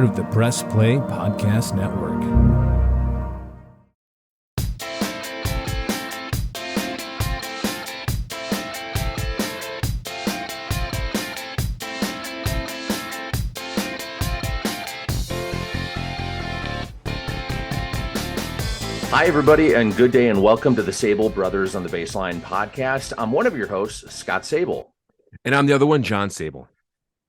Of the Press Play Podcast Network. Hi, everybody, and good day, and welcome to the Sabol Brothers on the Baseline podcast. I'm one of your hosts, Scott Sabol. And I'm the other one, John Sabol.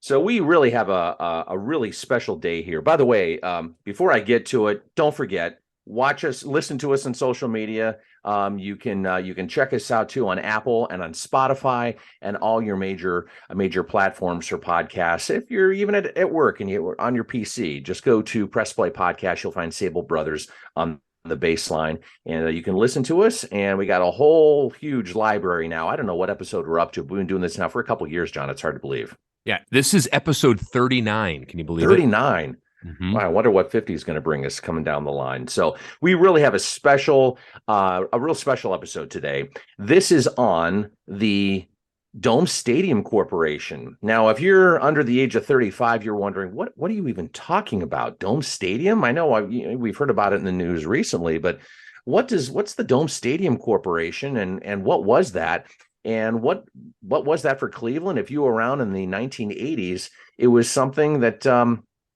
So we really have a really special day here. By the way, before I get to it, don't forget, watch us, listen to us on social media. You can check us out too on Apple and on Spotify and all your major platforms for podcasts. If you're even at work and you're on your PC, just go to Press Play Podcast. You'll find Sabol Brothers on the Baseline, and you can listen to us. And we got a whole huge library now. I don't know what episode we're up to. We've been doing this now for a couple of years, John. It's hard to believe. Yeah, this is episode 39. Can you believe 39? it? 39. Wow, I wonder what 50 is going to bring us coming down the line. So we really have a real special episode today. This is on the Dome Stadium Corporation. Now, if you're under the age of 35, you're wondering, what are you even talking about? Dome Stadium? I know we've heard about it in the news recently, but what's the Dome Stadium Corporation, and what was that? And what was that for Cleveland? If you were around in the 1980s, it was something that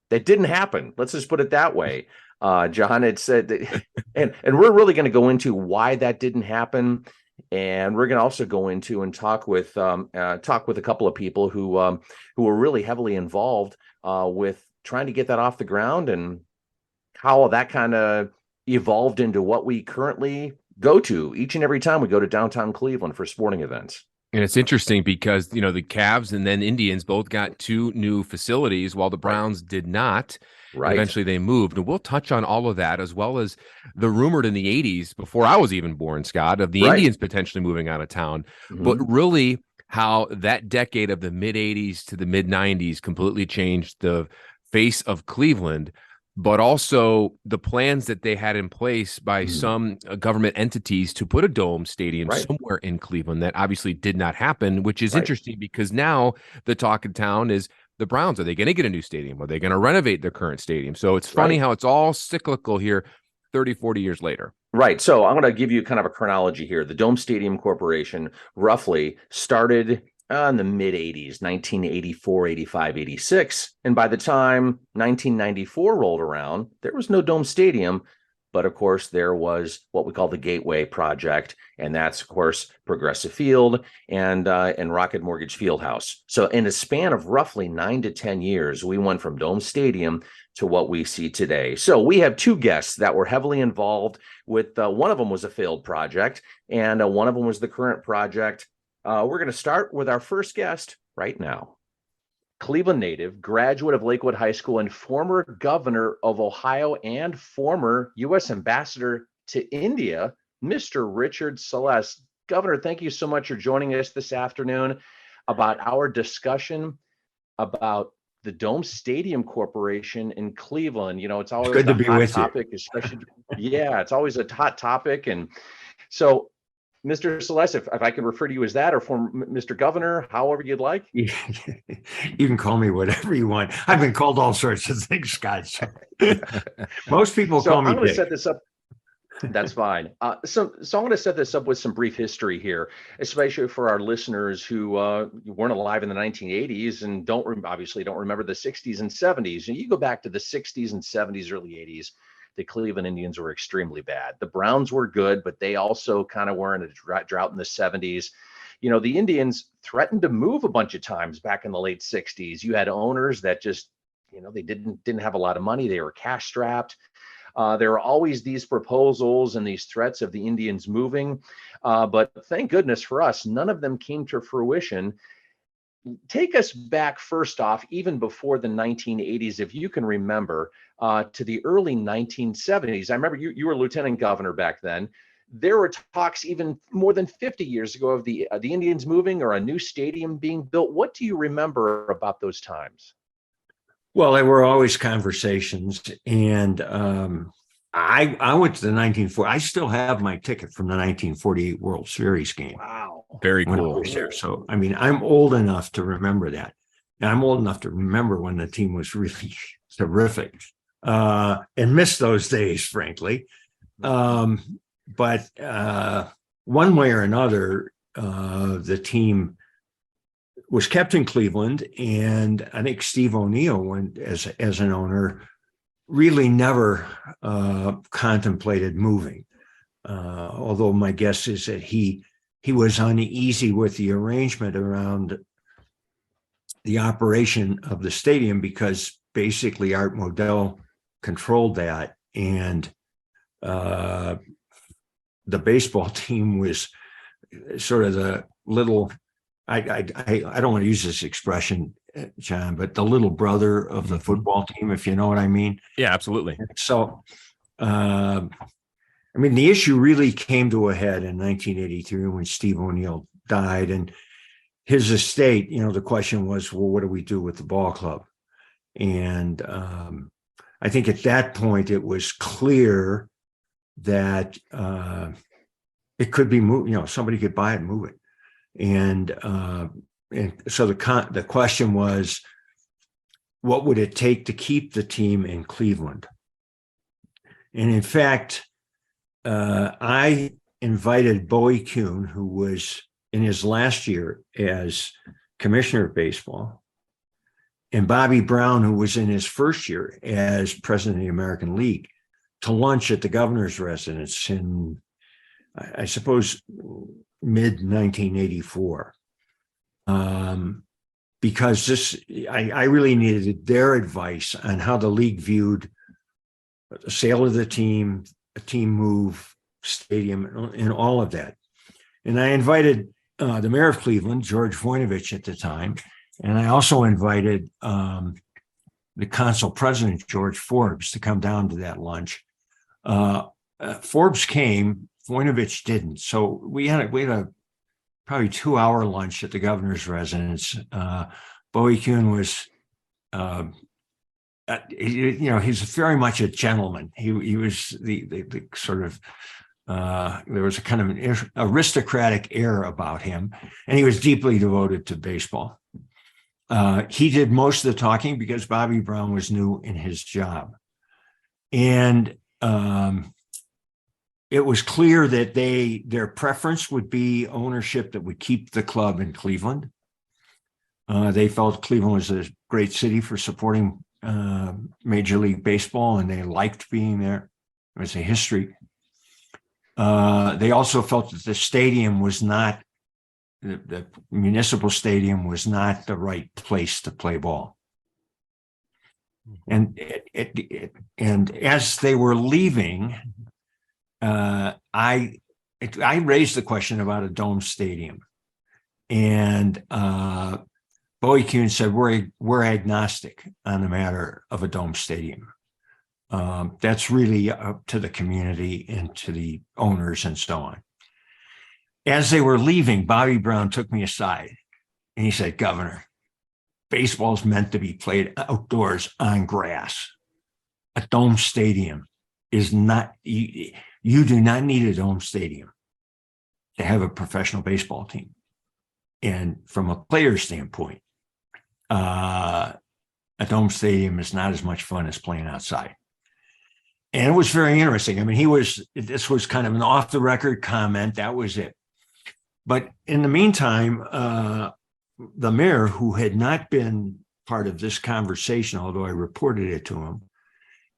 didn't happen. Let's just put it that way. John had said that, and we're really going to go into why that didn't happen, and we're going to also go into and talk with a couple of people who were really heavily involved with trying to get that off the ground, and how that kind of evolved into what we currently go to each and every time we go to downtown Cleveland for sporting events. And it's interesting because, the Cavs and then Indians both got two new facilities while the Browns did not. Right. Eventually they moved. And we'll touch on all of that, as well as the rumored in the 80s, before I was even born, Scott, of the Indians potentially moving out of town. Mm-hmm. But really how that decade of the mid 80s to the mid 90s completely changed the face of Cleveland, but also the plans that they had in place by some government entities to put a dome stadium somewhere in Cleveland that obviously did not happen, which is interesting because now the talk in town is the Browns. Are they going to get a new stadium? Are they going to renovate their current stadium? So it's funny how it's all cyclical here 30, 40 years later. Right. So I'm going to give you kind of a chronology here. The Dome Stadium Corporation roughly started in the mid 80s, 1984, 85, 86. And by the time 1994 rolled around, there was no Dome Stadium. But of course, there was what we call the Gateway Project. And that's, of course, Progressive Field and Rocket Mortgage Fieldhouse. So in a span of roughly 9 to 10 years, we went from Dome Stadium to what we see today. So we have two guests that were heavily involved with, one of them was a failed project, and one of them was the current project. We're going to start with our first guest right now. Cleveland native, graduate of Lakewood High School, and former governor of Ohio and former U.S. ambassador to India, Mr. Richard Celeste. Governor, thank you so much for joining us this afternoon about our discussion about the Dome Stadium Corporation in Cleveland. It's always good to be hot with topic, you. Especially, it's always a hot topic. And so, Mr. Celeste, if I can refer to you as that, or former Mr. Governor, however you'd like. You can call me whatever you want. I've been called all sorts of things, Scott. So. Most people call me I'm going to Dick. set this up. That's fine. So I'm going to set this up with some brief history here, especially for our listeners who weren't alive in the 1980s and obviously don't remember the 60s and 70s. And you go back to the 60s and 70s, early 80s. The Cleveland Indians were extremely bad. The Browns were good, but they also kind of were in a drought in the 70s. The Indians threatened to move a bunch of times back in the late 60s. You had owners that just, they didn't have a lot of money. They were cash strapped. There were always these proposals and these threats of the Indians moving. But thank goodness for us, none of them came to fruition. Take us back first off, even before the 1980s, if you can remember, to the early 1970s. I remember you were lieutenant governor back then. There were talks even more than 50 years ago of the Indians moving or a new stadium being built. What do you remember about those times? Well, there were always conversations, and I went to the 1940. I still have my ticket from the 1948 World Series game. Wow, very when cool. I was there. So, I mean, I'm old enough to remember that. And I'm old enough to remember when the team was really terrific, and miss those days, frankly. But one way or another, the team was kept in Cleveland, and I think Steve O'Neill, went as an owner, really never contemplated moving. Although my guess is that he was uneasy with the arrangement around the operation of the stadium, because basically Art Modell controlled that, and the baseball team was sort of the little, I don't want to use this expression, John, but the little brother of the football team, if you know what I mean. Yeah, absolutely. So, I mean, the issue really came to a head in 1983 when Steve O'Neill died, and his estate, the question was, well, what do we do with the ball club? And I think at that point it was clear that it could be moved. Somebody could buy it and move it. And so the question was, what would it take to keep the team in Cleveland? And in fact, I invited Bowie Kuhn, who was in his last year as commissioner of baseball, and Bobby Brown, who was in his first year as president of the American League, to lunch at the governor's residence in, I suppose, mid-1984. Because I really needed their advice on how the league viewed the sale of the team, a team move, stadium, and all of that. And I invited the mayor of Cleveland, George Voinovich at the time, and I also invited the council president, George Forbes, to come down to that lunch. Forbes came, Voinovich didn't. So we had a probably 2-hour lunch at the governor's residence. Bowie Kuhn was, he's very much a gentleman. He was the sort of, there was a kind of an aristocratic air about him, and he was deeply devoted to baseball. He did most of the talking because Bobby Brown was new in his job. And it was clear that their preference would be ownership that would keep the club in Cleveland. They felt Cleveland was a great city for supporting Major League Baseball, and they liked being there. There was a history. They also felt that the stadium was not, the municipal stadium was not the right place to play ball. And as they were leaving, I raised the question about a dome stadium, and Bowie Kuhn said, we're agnostic on the matter of a dome stadium. That's really up to the community and to the owners and so on. As they were leaving, Bobby Brown took me aside and he said, Governor, baseball's meant to be played outdoors on grass. A dome stadium is not, you do not need a dome stadium to have a professional baseball team. And from a player standpoint, a dome stadium is not as much fun as playing outside. And it was very interesting. I mean, this was kind of an off the record comment. That was it. But in the meantime, the mayor, who had not been part of this conversation, although I reported it to him,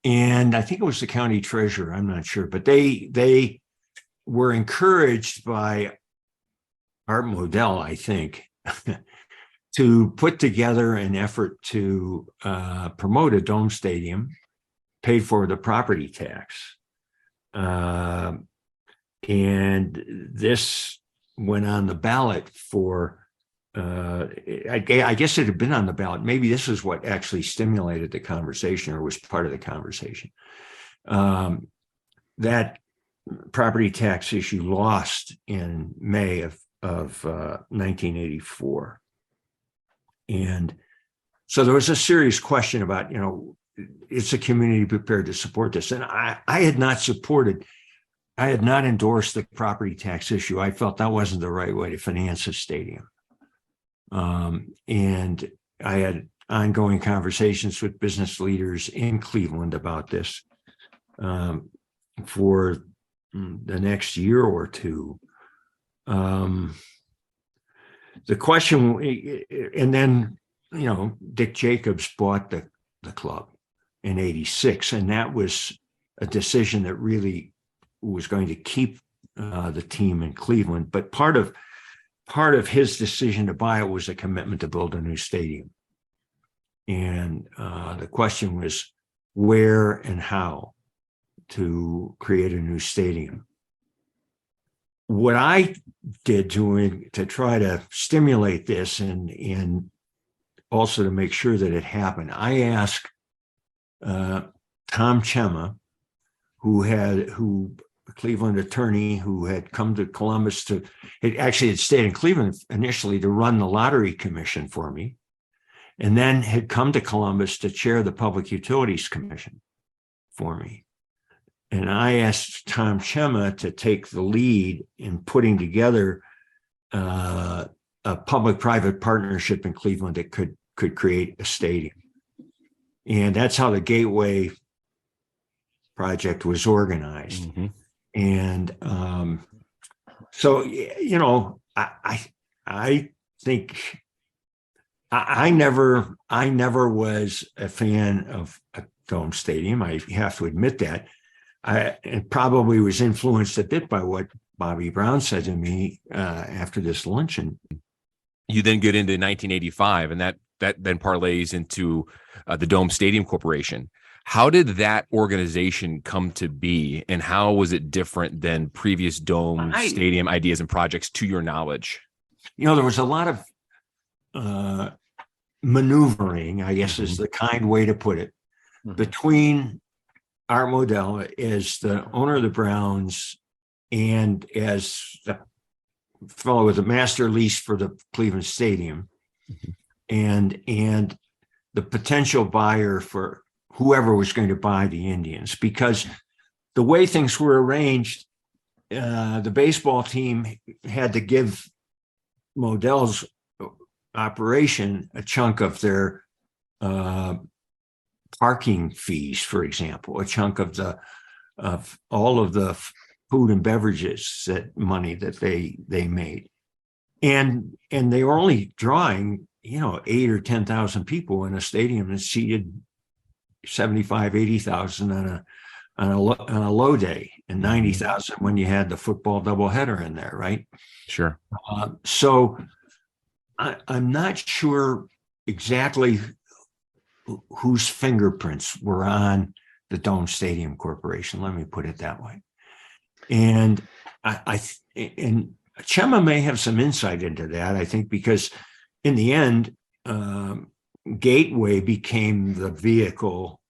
and I think it was the county treasurer, I'm not sure, but they were encouraged by Art Modell, I think, to put together an effort to promote a dome stadium, paid for the property tax. And this went on the ballot for, I guess it had been on the ballot. Maybe this is what actually stimulated the conversation or was part of the conversation. That property tax issue lost in May of 1984. And so there was a serious question about, is the community prepared to support this? And I had not endorsed the property tax issue. I felt that wasn't the right way to finance a stadium. And I had ongoing conversations with business leaders in Cleveland about this for the next year or two. The question, and then, Dick Jacobs bought the club in '86, and that was a decision that really was going to keep the team in Cleveland. But part of his decision to buy it was a commitment to build a new stadium. And the question was where and how to create a new stadium. What I did to try to stimulate this and also to make sure that it happened, I asked Tom Chema, a Cleveland attorney who had come to Columbus had stayed in Cleveland initially to run the lottery commission for me, and then had come to Columbus to chair the Public Utilities Commission for me. And I asked Tom Chema to take the lead in putting together a public-private partnership in Cleveland that could create a stadium. And that's how the Gateway project was organized. Mm-hmm. And so, I think I never was a fan of a dome stadium. I have to admit that. I probably was influenced a bit by what Bobby Brown said to me after this luncheon. You then get into 1985, and that then parlays into the Dome Stadium Corporation. How did that organization come to be, and how was it different than previous dome stadium ideas and projects, to your knowledge? There was a lot of maneuvering, I guess, is the kind way to put it, between Art Modell as the owner of the Browns and as the fellow with the master lease for the Cleveland Stadium, and the potential buyer for whoever was going to buy the Indians. Because the way things were arranged, the baseball team had to give Modell's operation a chunk of their parking fees, for example, a chunk of all of the food and beverages money that they made, and they were only drawing 8,000 or 10,000 people in a stadium that seated 75,000, 80,000 on a low day, and 90,000 when you had the football doubleheader in there, right? Sure. So I'm not sure exactly whose fingerprints were on the Dome Stadium Corporation. Let me put it that way. And and Chema may have some insight into that, I think, because in the end, Gateway became the vehicle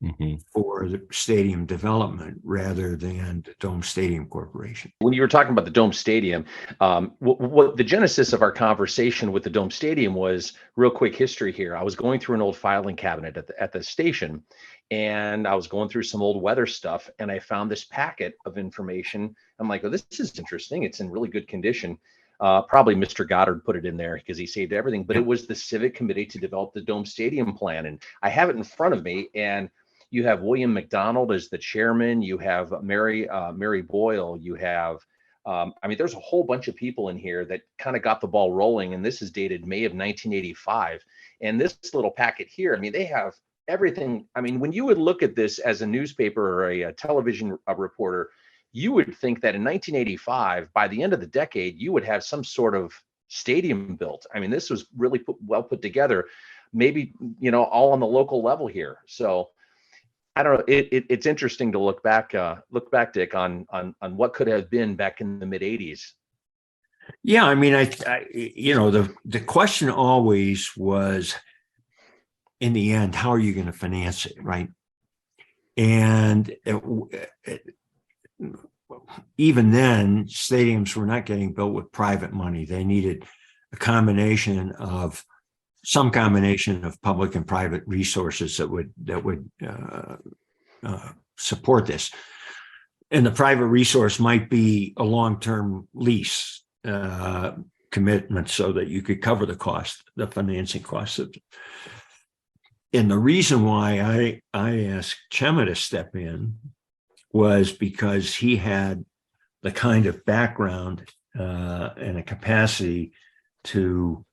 for the stadium development rather than the Dome Stadium Corporation. When you were talking about the Dome Stadium, what the genesis of our conversation with the Dome Stadium was, real quick history here. I was going through an old filing cabinet at the station, and I was going through some old weather stuff, and I found this packet of information. I'm like, oh, this is interesting. It's in really good condition. Probably Mr. Goddard put it in there because he saved everything, but it was the Civic Committee to develop the Dome Stadium plan. And I have it in front of me, and you have William McDonald as the chairman. You have Mary Boyle. You have, there's a whole bunch of people in here that kind of got the ball rolling. And this is dated May of 1985. And this little packet here, they have everything. When you would look at this as a newspaper or a television reporter, you would think that in 1985, by the end of the decade, you would have some sort of stadium built. this was really well put together, maybe, all on the local level here. So I don't know. It's interesting to look back, Dick, on what could have been back in the mid 80s. Yeah. The question always was, in the end, how are you going to finance it? Right. And even then, stadiums were not getting built with private money. They needed some combination of public and private resources that would support this. And the private resource might be a long-term lease commitment so that you could cover the financing costs of. And the reason why I asked Chema to step in was because he had the kind of background and a capacity to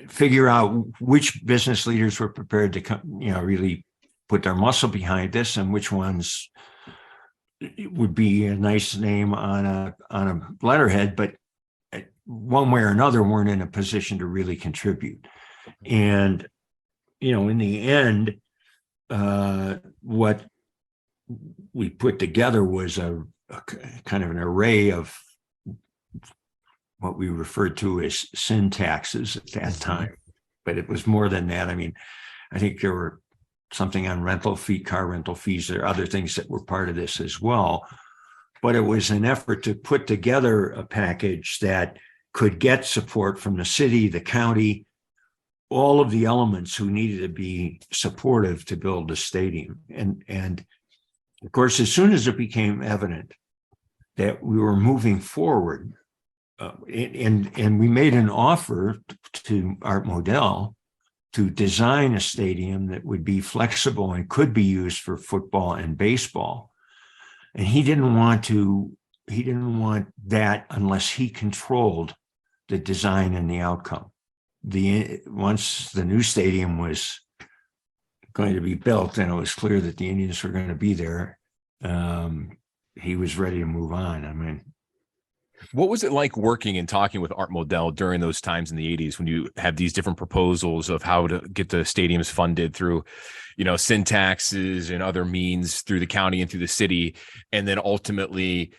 figure out which business leaders were prepared to come, really put their muscle behind this, and which ones would be a nice name on a letterhead, but one way or another weren't in a position to really contribute. And in the end, what we put together was a kind of an array of what we referred to as sin taxes at that time, but it was more than that. I mean, I think there were something on car rental fees. There are other things that were part of this as well, but it was an effort to put together a package that could get support from the city, the county, all of the elements who needed to be supportive to build the stadium. And of course, as soon as it became evident that we were moving forward, and we made an offer to Art Modell to design a stadium that would be flexible and could be used for football and baseball. And he didn't want that unless he controlled the design and the outcome. Once the new stadium was going to be built and it was clear that the Indians were going to be there, he was ready to move on. I mean, what was it like working and talking with Art Modell during those times in the 80s when you have these different proposals of how to get the stadiums funded through, sin taxes and other means through the county and through the city, and then ultimately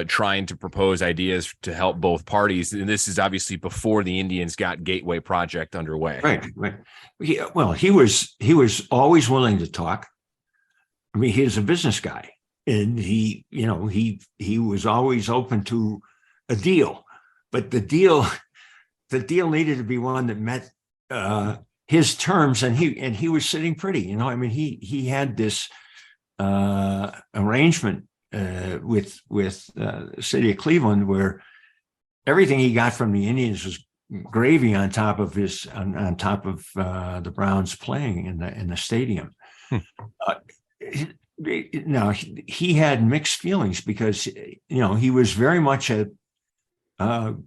trying to propose ideas to help both parties? And this is obviously before the Indians got Gateway Project underway. Right. He was always willing to talk. I mean, he was a business guy, and he was always open to a deal, but the deal needed to be one that met his terms, and he was sitting pretty. I mean, he had this arrangement with the city of Cleveland where everything he got from the Indians was gravy on top of the Browns playing in the stadium. Now he had mixed feelings because he was very much a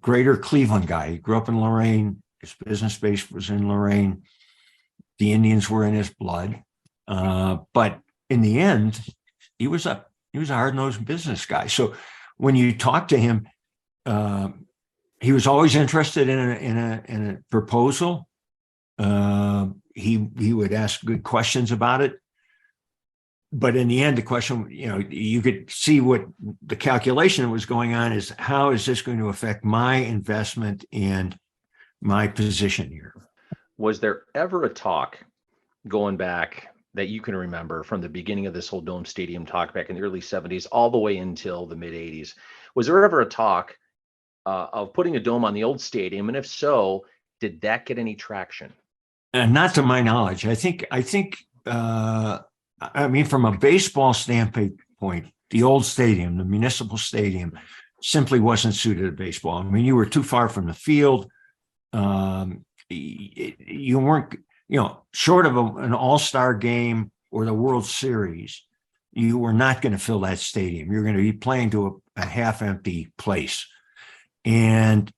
greater Cleveland guy. He grew up in Lorain. His business base was in Lorain. The Indians were in his blood, but in the end, he was a hard-nosed business guy. So when you talk to him, he was always interested in a proposal. He would ask good questions about it. But in the end, the question, you could see what the calculation that was going on is, how is this going to affect my investment and my position here? Was there ever a talk going back that you can remember from the beginning of this whole Dome Stadium talk back in the early 70s all the way until the mid 80s? Was there ever a talk of putting a dome on the old stadium? And if so, did that get any traction? Not to my knowledge. I think from a baseball standpoint, the old stadium, the municipal stadium, simply wasn't suited to baseball. I mean, you were too far from the field. You weren't, short of an all-star game or the World Series, you were not going to fill that stadium. You're going to be playing to a half-empty place. And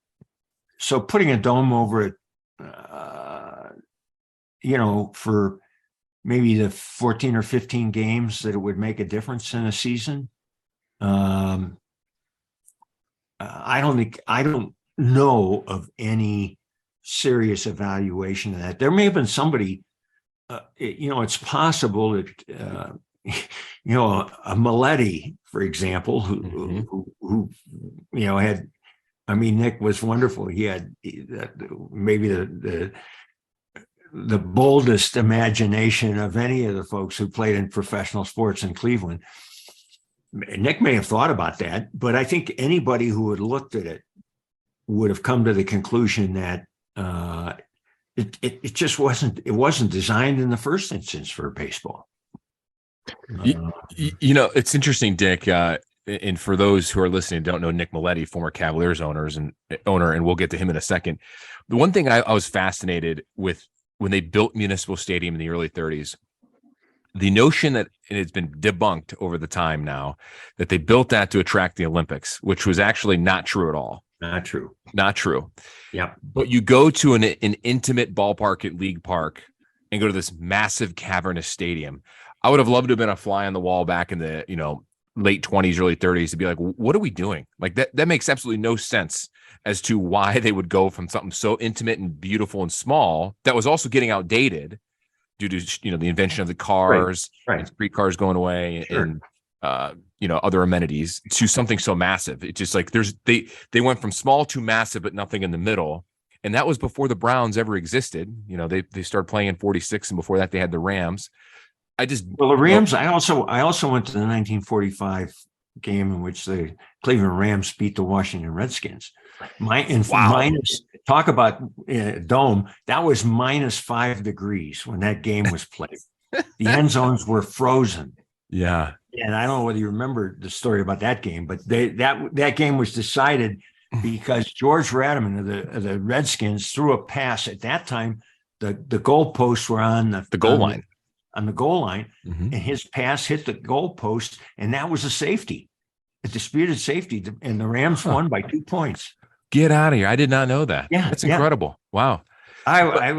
so putting a dome over it, for maybe the 14 or 15 games that it would make a difference in a season. I don't know of any serious evaluation of that. There may have been somebody, it's possible that, a Maletti, for example, who had, Nick was wonderful. He had maybe the boldest imagination of any of the folks who played in professional sports in Cleveland. Nick may have thought about that, but I think anybody who had looked at it would have come to the conclusion that it just wasn't designed in the first instance for baseball. It's interesting, Dick. And for those who are listening, don't know Nick Maletti, former Cavaliers owner, and we'll get to him in a second. The one thing I was fascinated with when they built Municipal Stadium in the early 30s, the notion that, and it's been debunked over the time now, that they built that to attract the Olympics, which was actually not true at all. Not true. Not true. Yeah. But you go to an intimate ballpark at League Park and go to this massive cavernous stadium. I would have loved to have been a fly on the wall back in the, late 20s, early 30s to be like, what are we doing? Like that makes absolutely no sense as to why they would go from something so intimate and beautiful and small that was also getting outdated due to, the invention of the cars, and streetcars going away, and other amenities, to something so massive. It's just like they went from small to massive, but nothing in the middle. And that was before the Browns ever existed. They started playing in 46, and before that they had the Rams. The Rams. I also went to the 1945 game in which the Cleveland Rams beat the Washington Redskins. Minus, talk about dome. That was -5 degrees when that game was played. The end zones were frozen. Yeah, and I don't know whether you remember the story about that game, but that game was decided because George Radaman of the Redskins threw a pass. At that time, the goalposts were on the goal line. On the goal line, Mm-hmm. and his pass hit the goalpost, and that was a safety, a disputed safety, and the Rams won by 2 points. Get out of here! I did not know that. Yeah, that's incredible. Wow. I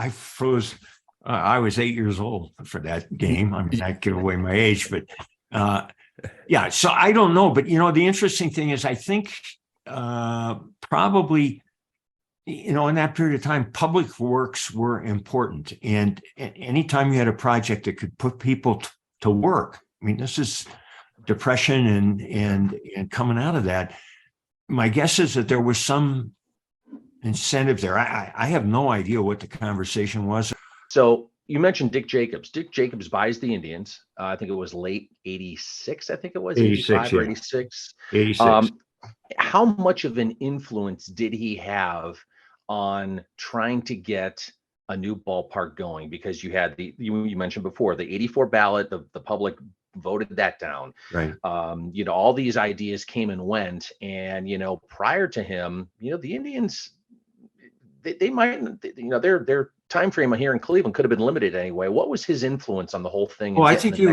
froze. I was 8 years old for that game. I mean, I give away my age, but yeah. So I don't know, but the interesting thing is, I think probably. In that period of time, public works were important. And anytime you had a project that could put people to work, I mean, this is Depression and coming out of that, my guess is that there was some incentive there. I have no idea what the conversation was. So you mentioned Dick Jacobs. Dick Jacobs buys the Indians. I think it was late 86. I think it was 85 or 86. 86. How much of an influence did he have on trying to get a new ballpark going? Because you had you mentioned before, the 84 ballot, the public voted that down. Right. All these ideas came and went. And, prior to him, the Indians, they might, their time frame here in Cleveland could have been limited anyway. What was his influence on the whole thing? Well, I think he,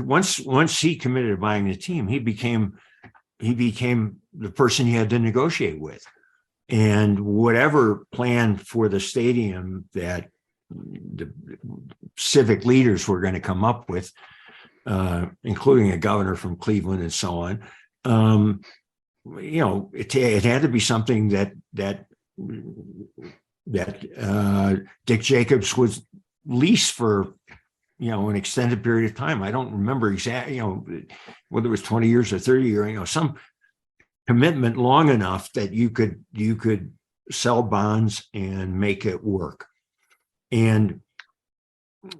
once he committed to buying the team, he became the person you had to negotiate with. And whatever plan for the stadium that the civic leaders were going to come up with, including a governor from Cleveland and so on, it had to be something that Dick Jacobs was leased for, an extended period of time. I don't remember exactly, whether it was 20 years or 30 years, some commitment long enough that you could sell bonds and make it work. And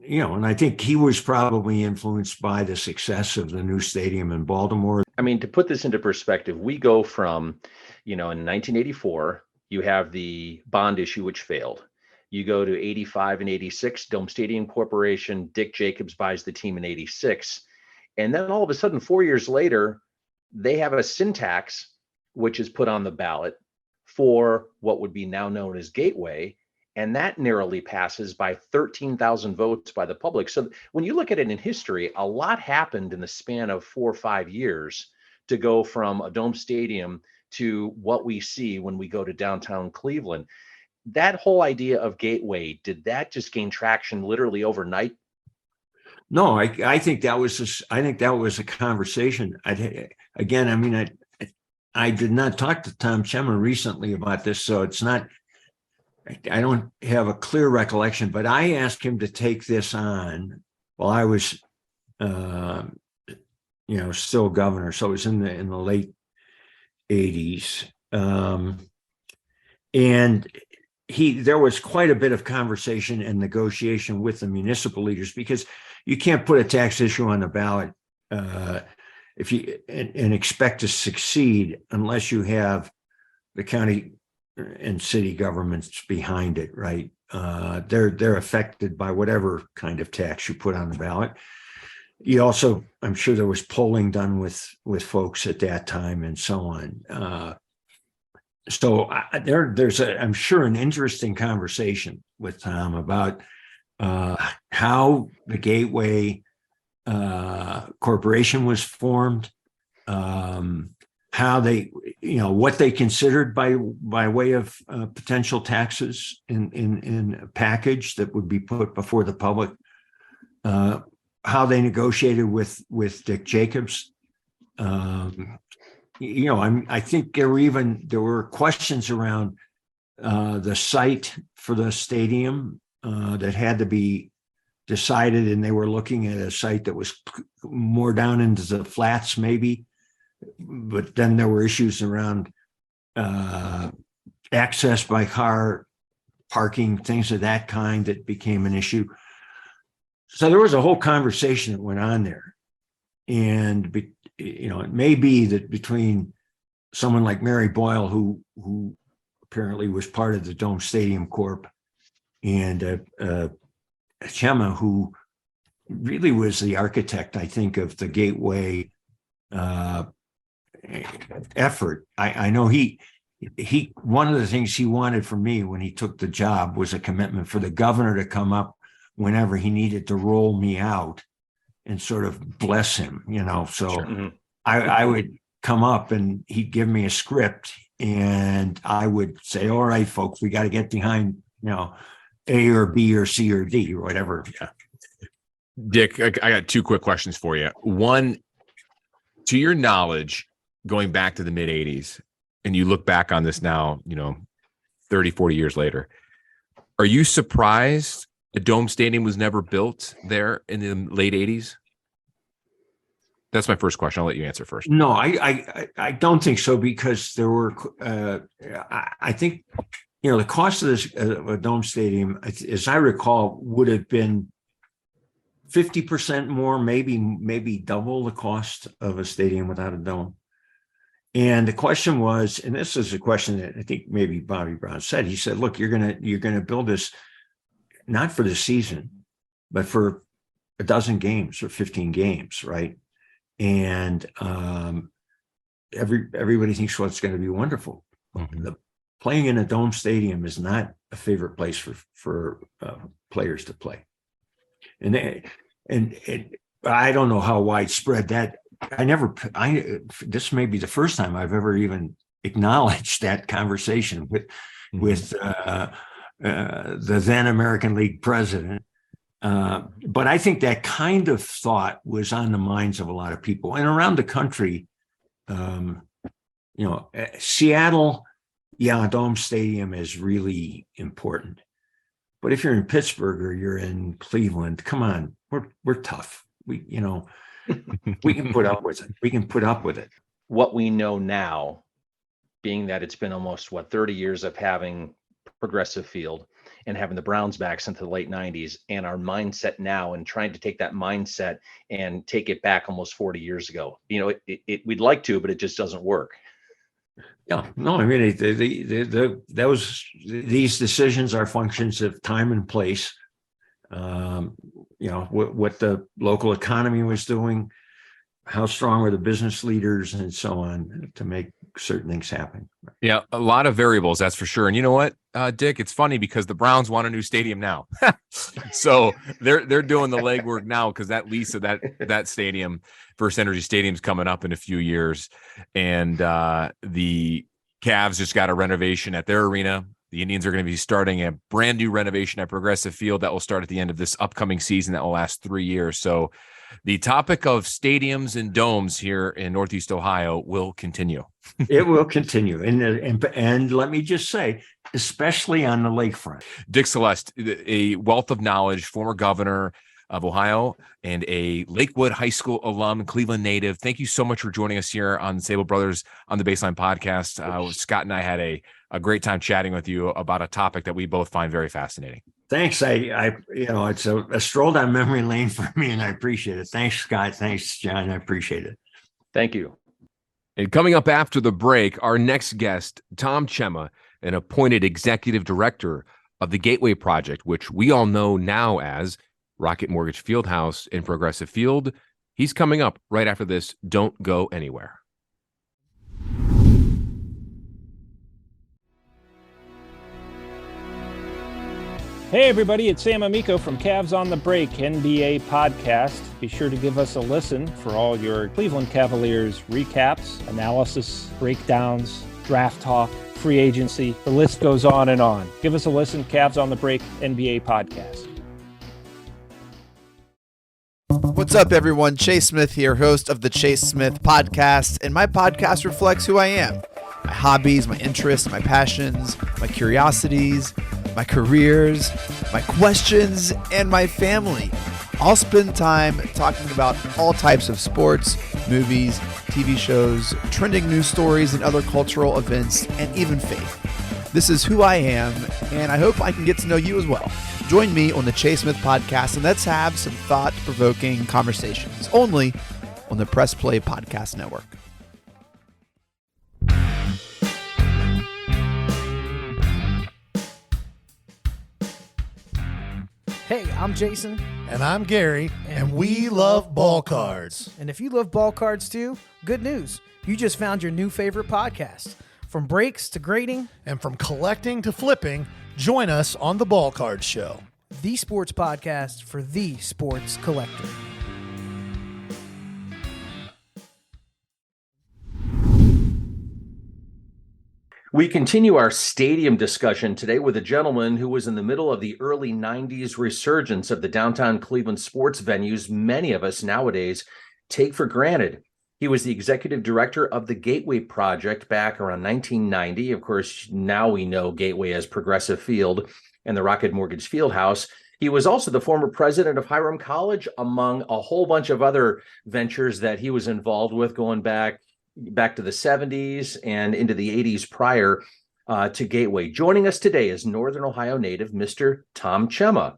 and I think he was probably influenced by the success of the new stadium in Baltimore. I mean, to put this into perspective, we go from, in 1984, you have the bond issue, which failed. You go to 85 and 86, Dome Stadium Corporation, Dick Jacobs buys the team in 86. And then all of a sudden, 4 years later, they have a syntax which is put on the ballot for what would be now known as Gateway. And that narrowly passes by 13,000 votes by the public. So when you look at it in history, a lot happened in the span of 4 or 5 years to go from a dome stadium to what we see when we go to downtown Cleveland. That whole idea of Gateway, did that just gain traction literally overnight? No, I think that was a conversation. I did not talk to Tom Chema recently about this, so it's not. I don't have a clear recollection, but I asked him to take this on while I was, still governor. So it was in the late 80s, and there was quite a bit of conversation and negotiation with the municipal leaders, because you can't put a tax issue on the ballot if you and expect to succeed unless you have the county and city governments behind it, right? They're affected by whatever kind of tax you put on the ballot. You also, I'm sure there was polling done with folks at that time and so on. So there's I'm sure an interesting conversation with Tom about how the Gateway Corporation was formed, how they, what they considered by way of potential taxes in a package that would be put before the public, how they negotiated with Dick Jacobs. I think there were questions around the site for the stadium that had to be decided, and they were looking at a site that was more down into the flats, maybe. But then there were issues around access by car, parking, things of that kind that became an issue. So there was a whole conversation that went on there. And, it may be that between someone like Mary Boyle, who apparently was part of the Dome Stadium Corp, and Chema, who really was the architect, I think, of the Gateway effort. I know he one of the things he wanted from me when he took the job was a commitment for the governor to come up whenever he needed to roll me out and sort of bless him, so sure. Mm-hmm. I would come up and he'd give me a script and I would say, all right, folks, we got to get behind, A or B or C or D or whatever. Yeah. Dick, I got two quick questions for you. One, to your knowledge, going back to the mid 80s, and you look back on this now, 30, 40 years later, are you surprised the Dome Stadium was never built there in the late 80s? That's my first question. I'll let you answer first. No, I don't think so, because there were, I think, the cost of this a Dome Stadium, as I recall, would have been 50% more, maybe double the cost of a stadium without a dome. And the question was, and this is a question that I think maybe Bobby Brown said, he said, look, you're gonna build this not for the season, but for a dozen games or 15 games, right? And everybody thinks, well, it's going to be wonderful. Mm-hmm. Playing in a Dome Stadium is not a favorite place for players to play. And I don't know how widespread that. This may be the first time I've ever even acknowledged that conversation with the then American League president. But I think that kind of thought was on the minds of a lot of people. And around the country, Seattle, a Dome Stadium is really important. But if you're in Pittsburgh or you're in Cleveland, come on, we're tough. We can put up with it. We can put up with it. What we know now, being that it's been almost 30 years of having Progressive Field and having the Browns back since the late 90s, and our mindset now and trying to take that mindset and take it back almost 40 years ago. We'd like to, but it just doesn't work. Yeah, no, I mean, these decisions are functions of time and place. What the local economy was doing, how strong were the business leaders, and so on, to make certain things happen. Yeah, a lot of variables, that's for sure. And you know what, Dick, it's funny because the Browns want a new stadium now. So they're doing the legwork now, because that lease of that stadium, First Energy Stadium's coming up in a few years. And the Cavs just got a renovation at their arena. The Indians are going to be starting a brand new renovation at Progressive Field that will start at the end of this upcoming season that will last 3 years. So the topic of stadiums and domes here in Northeast Ohio will continue. It will continue. And let me just say, especially on the lakefront. Dick Celeste, a wealth of knowledge, former governor of Ohio and a Lakewood High School alum, Cleveland native. Thank you so much for joining us here on the Sabol Brothers on the Baseline podcast. Scott and I had a great time chatting with you about a topic that we both find very fascinating. Thanks. It's a stroll down memory lane for me, and I appreciate it. Thanks, Scott. Thanks, John. I appreciate it. Thank you. And coming up after the break, our next guest, Tom Chema, an appointed executive director of the Gateway Project, which we all know now as Rocket Mortgage Fieldhouse in Progressive Field. He's coming up right after this. Don't go anywhere. Hey everybody, it's Sam Amico from Cavs on the Break NBA podcast. Be sure to give us a listen for all your Cleveland Cavaliers recaps, analysis, breakdowns, draft talk, free agency. The list goes on and on. Give us a listen, Cavs on the Break NBA podcast. What's up, everyone? Chase Smith here, host of the Chase Smith podcast, and my podcast reflects who I am. My hobbies, my interests, my passions, my curiosities, my careers, my questions, and my family. I'll spend time talking about all types of sports, movies, TV shows, trending news stories, and other cultural events, and even faith. This is who I am, and I hope I can get to know you as well. Join me on the Chase Smith podcast, and let's have some thought-provoking conversations, only on the Press Play Podcast Network. Hey, I'm Jason. And I'm Gary, and we love ball cards. And if you love ball cards too, good news. You just found your new favorite podcast. From breaks to grading. And from collecting to flipping, join us on the Ball Card Show. The sports podcast for the sports collector. We continue our stadium discussion today with a gentleman who was in the middle of the early 90s resurgence of the downtown Cleveland sports venues many of us nowadays take for granted. He was the executive director of the Gateway Project back around 1990. Of course, now we know Gateway as Progressive Field and the Rocket Mortgage Fieldhouse. He was also the former president of Hiram College, among a whole bunch of other ventures that he was involved with going back to the 70s and into the 80s prior to Gateway. Joining us today is Northern Ohio native, Mr. Tom Chema.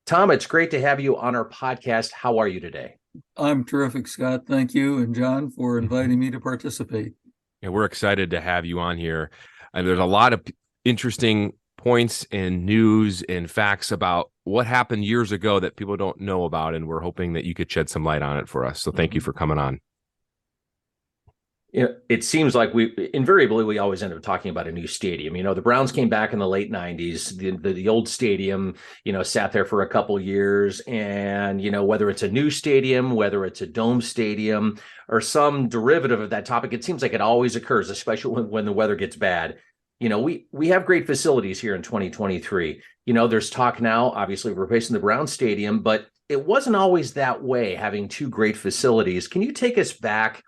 Tom, it's great to have you on our podcast. How are you today? I'm terrific, Scott. Thank you and John for inviting me to participate. Yeah, we're excited to have you on here. And there's a lot of interesting points and news and facts about what happened years ago that people don't know about, and we're hoping that you could shed some light on it for us. So thank you for coming on. You know, it seems like we always end up talking about a new stadium. You know, the Browns came back in the late 90s. The old stadium, sat there for a couple years. And, whether it's a new stadium, whether it's a dome stadium or some derivative of that topic, it seems like it always occurs, especially when the weather gets bad. We have great facilities here in 2023. There's talk now, obviously, of replacing the Browns stadium, but it wasn't always that way, having two great facilities. Can you take us back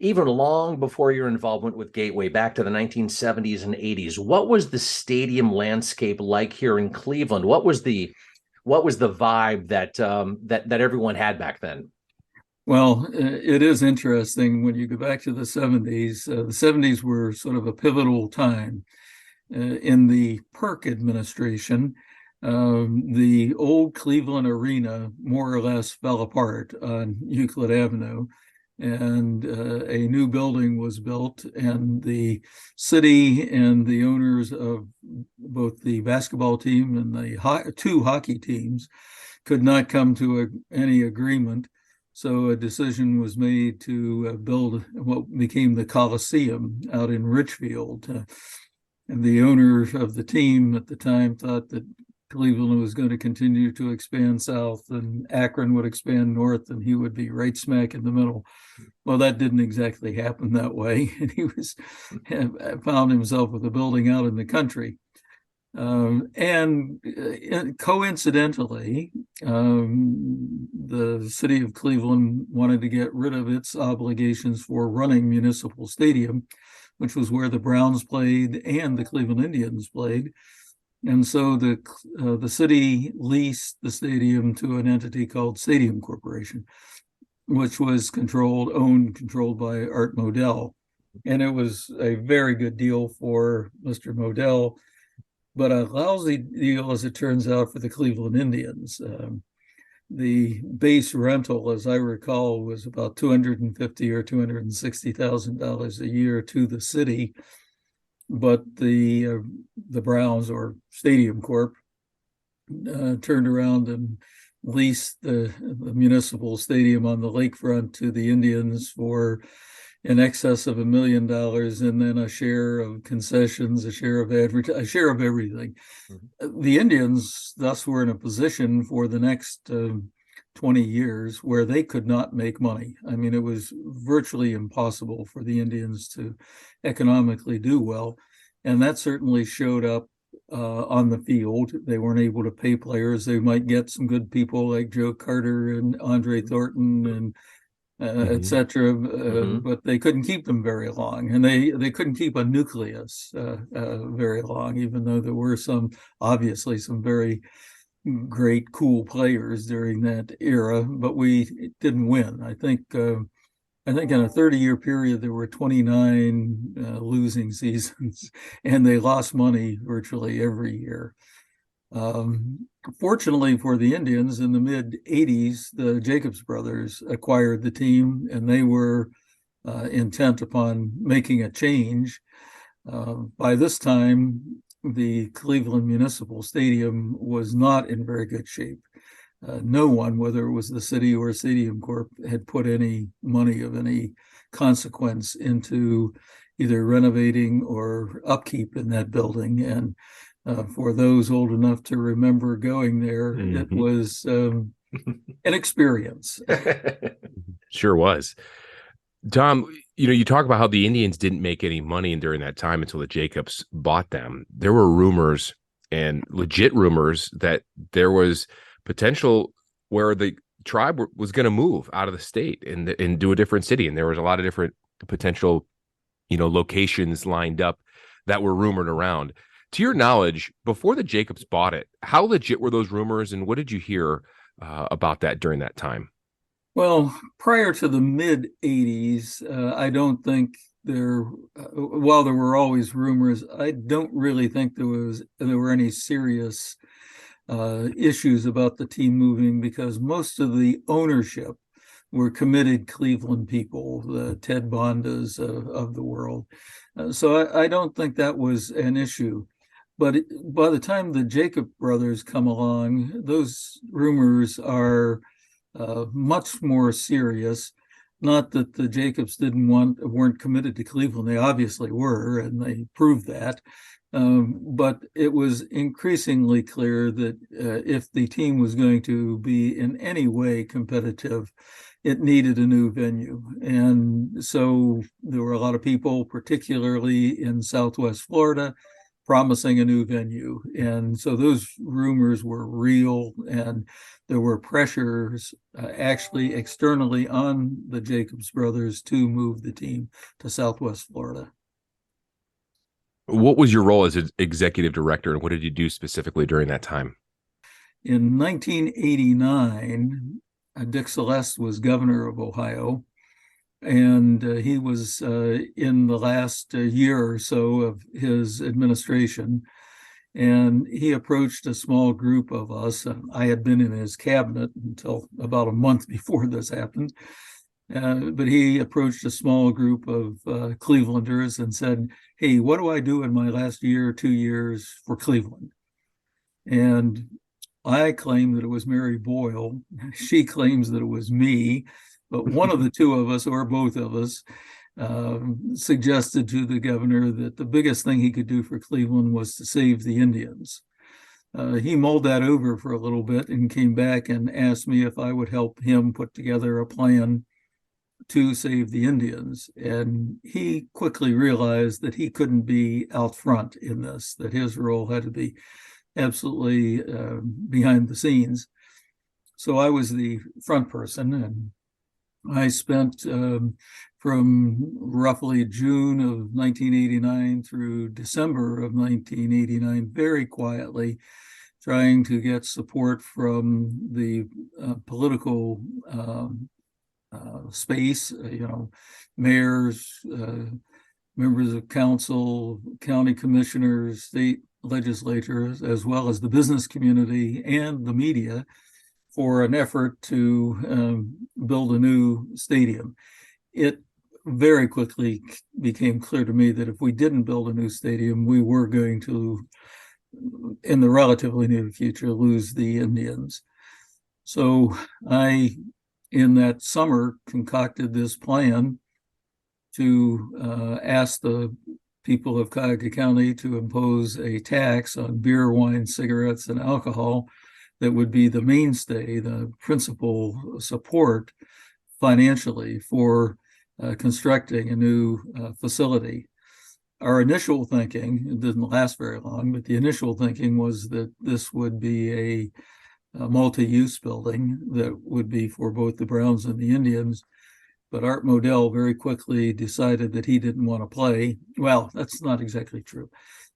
even long before your involvement with Gateway, back to the 1970s and 80s? What was the stadium landscape like here in Cleveland? What was the vibe that everyone had back then? Well, it is interesting when you go back to the 70s. The 70s were sort of a pivotal time in the Perk administration. The old Cleveland Arena more or less fell apart on Euclid Avenue, and a new building was built, and the city and the owners of both the basketball team and the two hockey teams could not come to any agreement. So a decision was made to build what became the Coliseum out in Richfield. And the owner of the team at the time thought that Cleveland was going to continue to expand south and Akron would expand north, and he would be right smack in the middle. Well, that didn't exactly happen that way. And he found himself with a building out in the country. And coincidentally, the city of Cleveland wanted to get rid of its obligations for running Municipal Stadium, which was where the Browns played and the Cleveland Indians played. And so the city leased the stadium to an entity called Stadium Corporation, which was owned and controlled by Art Modell. And it was a very good deal for Mr. Modell, but a lousy deal, as it turns out, for the Cleveland Indians. The base rental, as I recall, was about $250,000 or $260,000 a year to the city. But the Browns, or Stadium Corp, turned around and leased the municipal stadium on the lakefront to the Indians for in excess of $1 million, and then a share of concessions, a share of a share of everything. The Indians thus were in a position for the next 20 years where they could not make money. I mean, it was virtually impossible for the Indians to economically do well. And that certainly showed up on the field. They weren't able to pay players. They might get some good people like Joe Carter and Andre Thornton and et cetera, but they couldn't keep them very long, and they couldn't keep a nucleus very long, even though there were obviously some very great, cool players during that era, but we didn't win. I think in a 30-year period, there were 29 losing seasons, and they lost money virtually every year. Fortunately for the Indians, in the mid-'80s, the Jacobs brothers acquired the team, and they were intent upon making a change. By this time, the Cleveland Municipal Stadium was not in very good shape. No one, whether it was the city or Stadium Corp, had put any money of any consequence into either renovating or upkeep in that building. And for those old enough to remember going there, it was an experience. Sure was. Tom, you talk about how the Indians didn't make any money during that time until the Jacobs bought them. There were rumors, and legit rumors, that there was potential where the tribe was going to move out of the state and do a different city. And there was a lot of different potential, locations lined up that were rumored around. To your knowledge, before the Jacobs bought it, how legit were those rumors, and what did you hear about that during that time? Well, prior to the mid-'80s, I don't think while there were always rumors, I don't really think there were any serious issues about the team moving, because most of the ownership were committed Cleveland people, the Ted Bondas of the world. So I don't think that was an issue. But by the time the Jacob brothers come along, those rumors are much more serious. Not that the Jacobs weren't committed to Cleveland. They obviously were, and they proved that. But it was increasingly clear that if the team was going to be in any way competitive, it needed a new venue. And so there were a lot of people, particularly in Southwest Florida, promising a new venue. And so those rumors were real, and there were pressures actually externally on the Jacobs brothers to move the team to Southwest Florida. What was your role as an executive director, and what did you do specifically during that time? In 1989, Dick Celeste was governor of Ohio, and he was in the last year or so of his administration, and he approached a small group of us. I had been in his cabinet until about a month before this happened, but he approached a small group of Clevelanders and said, "Hey, what do I do in my last year or 2 years for Cleveland?" And I claim that it was Mary Boyle. She claims that it was me. But one of the two of us, or both of us, suggested to the governor that the biggest thing he could do for Cleveland was to save the Indians. He mulled that over for a little bit and came back and asked me if I would help him put together a plan to save the Indians. And he quickly realized that he couldn't be out front in this, that his role had to be absolutely behind the scenes. So I was the front person, and I spent from roughly June of 1989 through December of 1989 very quietly trying to get support from the political space, mayors, members of council, county commissioners, state legislatures, as well as the business community and the media, for an effort to build a new stadium. It very quickly became clear to me that if we didn't build a new stadium, we were going to, in the relatively near future, lose the Indians. So I, in that summer, concocted this plan to ask the people of Cuyahoga County to impose a tax on beer, wine, cigarettes, and alcohol that would be the mainstay, the principal support financially for constructing a new facility. Our initial thinking, it didn't last very long, but the initial thinking was that this would be a multi-use building that would be for both the Browns and the Indians. But Art Modell very quickly decided that he didn't want to play. Well, that's not exactly true.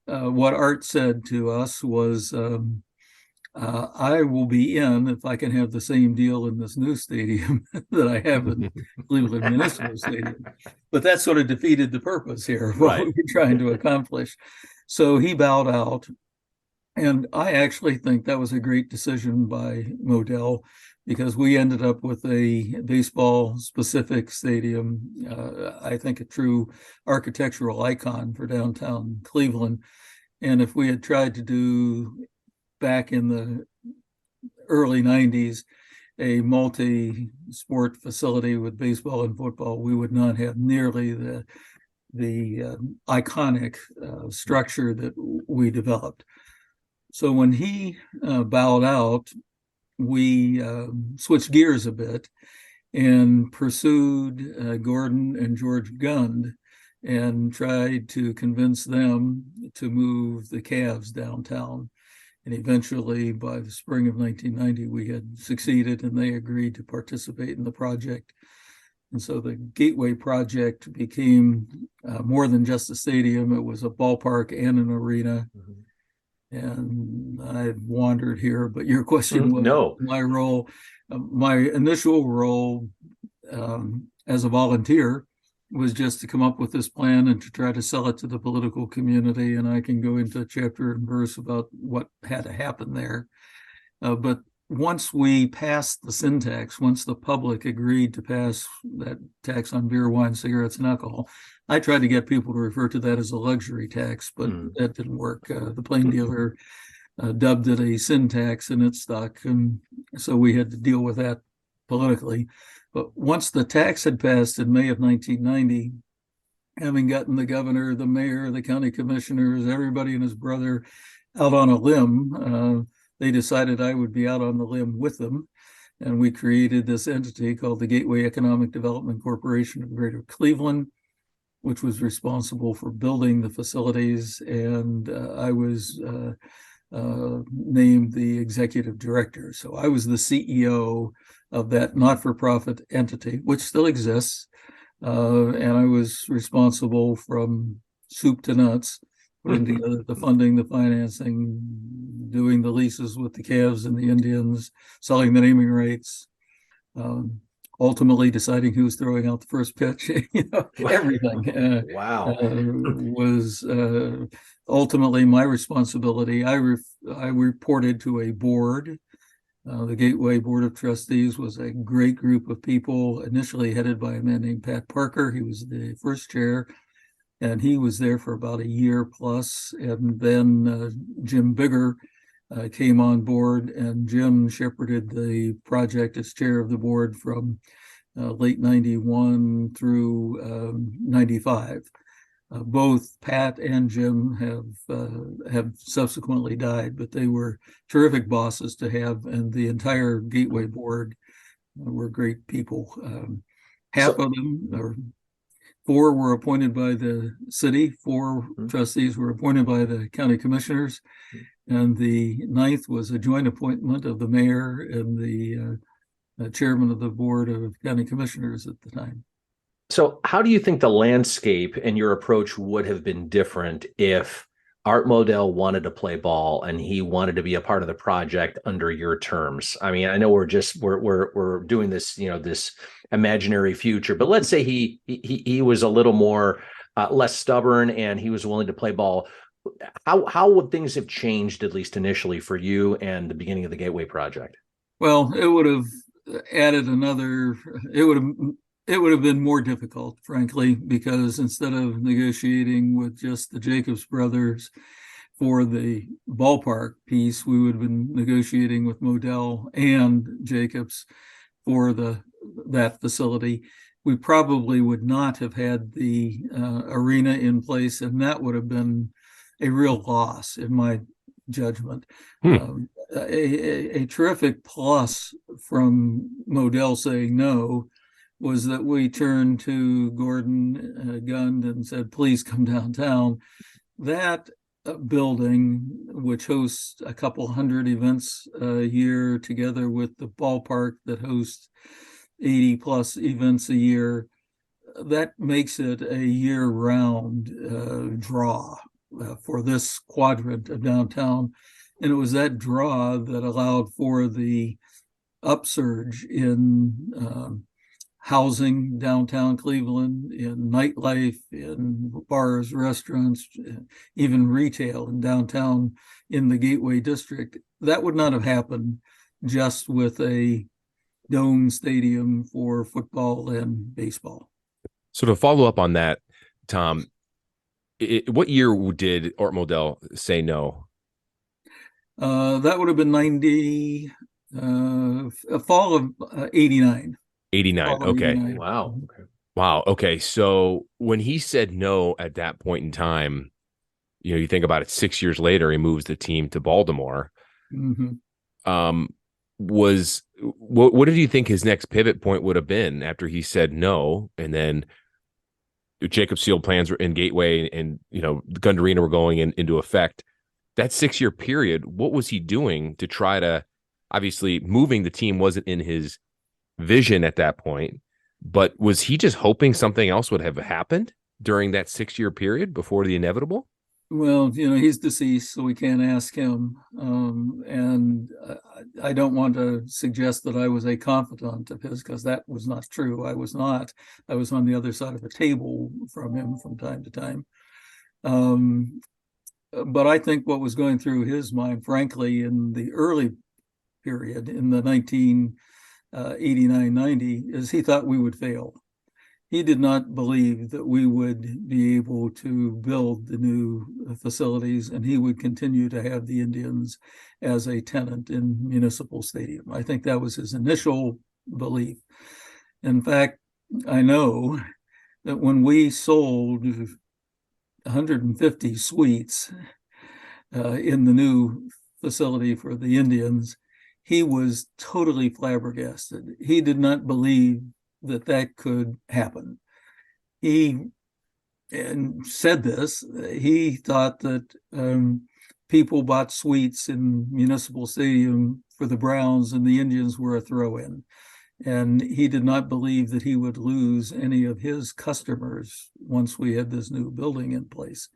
What Art said to us was, I will be in if I can have the same deal in this new stadium that I have in Cleveland Municipal Stadium. But that sort of defeated the purpose here, what we were trying to accomplish. So he bowed out. And I actually think that was a great decision by Modell, because we ended up with a baseball-specific stadium, I think a true architectural icon for downtown Cleveland. And if we had tried to do, back in the early 90s, a multi-sport facility with baseball and football, we would not have nearly the iconic structure that we developed. So when he bowed out, we switched gears a bit and pursued Gordon and George Gund and tried to convince them to move the Cavs downtown. And eventually, by the spring of 1990, we had succeeded, and they agreed to participate in the project. And so the Gateway project became more than just a stadium. It was a ballpark and an arena. Mm-hmm. And I've wandered here, but your question was my role. My initial role as a volunteer was just to come up with this plan and to try to sell it to the political community. And I can go into chapter and verse about what had to happen there. But once we passed the sin tax, once the public agreed to pass that tax on beer, wine, cigarettes, and alcohol, I tried to get people to refer to that as a luxury tax, but that didn't work. The plain dealer dubbed it a sin tax, and it stuck. And so we had to deal with that politically. But once the tax had passed in May of 1990, having gotten the governor, the mayor, the county commissioners, everybody and his brother out on a limb, they decided I would be out on the limb with them. And we created this entity called the Gateway Economic Development Corporation of Greater Cleveland, which was responsible for building the facilities. And I was named the executive director. So I was the CEO of that not-for-profit entity, which still exists. And I was responsible from soup to nuts, putting together the funding, the financing, doing the leases with the Cavs and the Indians, selling the naming rights, ultimately deciding who was throwing out the first pitch, everything. Was ultimately my responsibility. I reported to a board. The Gateway Board of Trustees was a great group of people, initially headed by a man named Pat Parker. He was the first chair, and he was there for about a year plus. And then Jim Bigger came on board, and Jim shepherded the project as chair of the board from late 91 through 95. Both Pat and Jim have subsequently died, but they were terrific bosses to have, and the entire Gateway board were great people. Half of them, or 4, were appointed by the city, 4 trustees were appointed by the county commissioners, and the 9th was a joint appointment of the mayor and the chairman of the board of county commissioners at the time. So how do you think the landscape and your approach would have been different if Art Modell wanted to play ball and he wanted to be a part of the project under your terms? I mean, I know we're doing this, this imaginary future, but let's say he was a little more less stubborn and he was willing to play ball. How would things have changed, at least initially, for you and the beginning of the Gateway project? Well, it would have added it would have been more difficult, frankly, because instead of negotiating with just the Jacobs brothers for the ballpark piece, we would have been negotiating with Modell and Jacobs for that facility. we probably would not have had the arena in place, and that would have been a real loss, in my judgment. A terrific plus from Modell saying no was that we turned to Gordon Gund and said, please come downtown. That building, which hosts a couple hundred events a year, together with the ballpark that hosts 80 plus events a year, that makes it a year-round draw for this quadrant of downtown. And it was that draw that allowed for the upsurge in housing downtown Cleveland, in nightlife, in bars, restaurants, even retail in downtown in the Gateway District. That would not have happened just with a dome stadium for football and baseball. So to follow up on that, Tom, what year did Art Modell say no? That would have been fall of 89. 89. Okay. 89. Wow. Okay. Wow. Okay. So when he said no at that point in time, you think about it, 6 years later, he moves the team to Baltimore. Mm-hmm. What did you think his next pivot point would have been after he said no? And then Jacob Sealed plans were in Gateway and the Gund Arena were going into effect. That 6 year period, what was he doing to try to, obviously moving the team wasn't in his vision at that point, but was he just hoping something else would have happened during that 6 year period before the inevitable? Well, he's deceased, so we can't ask him. And I don't want to suggest that I was a confidant of his, because that was not true. I was not. I was on the other side of the table from him from time to time. But I think what was going through his mind, frankly, in the early period, in the 1989-90, is he thought we would fail. He did not believe that we would be able to build the new facilities, and he would continue to have the Indians as a tenant in Municipal Stadium. I think that was his initial belief. In fact, I know that when we sold 150 suites in the new facility for the Indians, he was totally flabbergasted. He did not believe that could happen. He said this. He thought that people bought suites in Municipal Stadium for the Browns and the Indians were a throw-in. And he did not believe that he would lose any of his customers once we had this new building in place.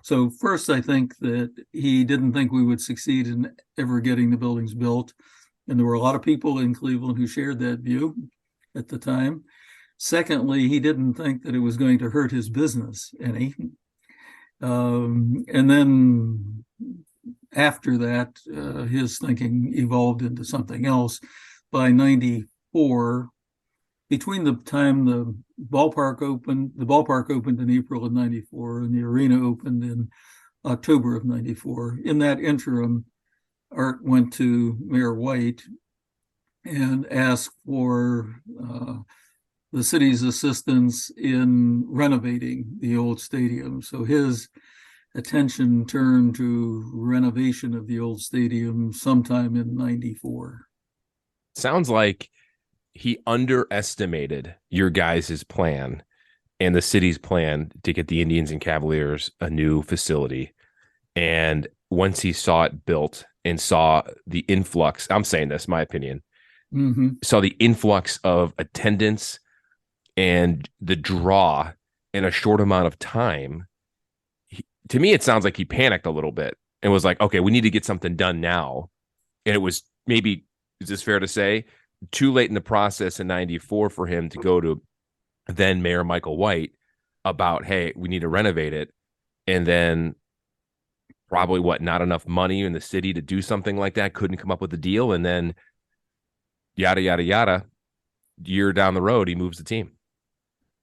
So first, I think that he didn't think we would succeed in ever getting the buildings built. And there were a lot of people in Cleveland who shared that view at the time. Secondly, he didn't think that it was going to hurt his business any. And then after that, his thinking evolved into something else. By 94, between the time the ballpark opened in April of 94 and the arena opened in October of 94. In that interim, Art went to Mayor White and asked for the city's assistance in renovating the old stadium. So his attention turned to renovation of the old stadium sometime in 94. Sounds like he underestimated your guys' plan and the city's plan to get the Indians and Cavaliers a new facility. And once he saw it built and saw the influx, I'm saying this, my opinion, saw the influx of attendance and the draw in a short amount of time, to me, it sounds like he panicked a little bit and was like, okay, we need to get something done now. And it was maybe, is this fair to say, too late in the process in 94 for him to go to then Mayor Michael White about, hey, we need to renovate it. And then probably not enough money in the city to do something like that, couldn't come up with a deal. And then yada, yada, yada, year down the road, he moves the team.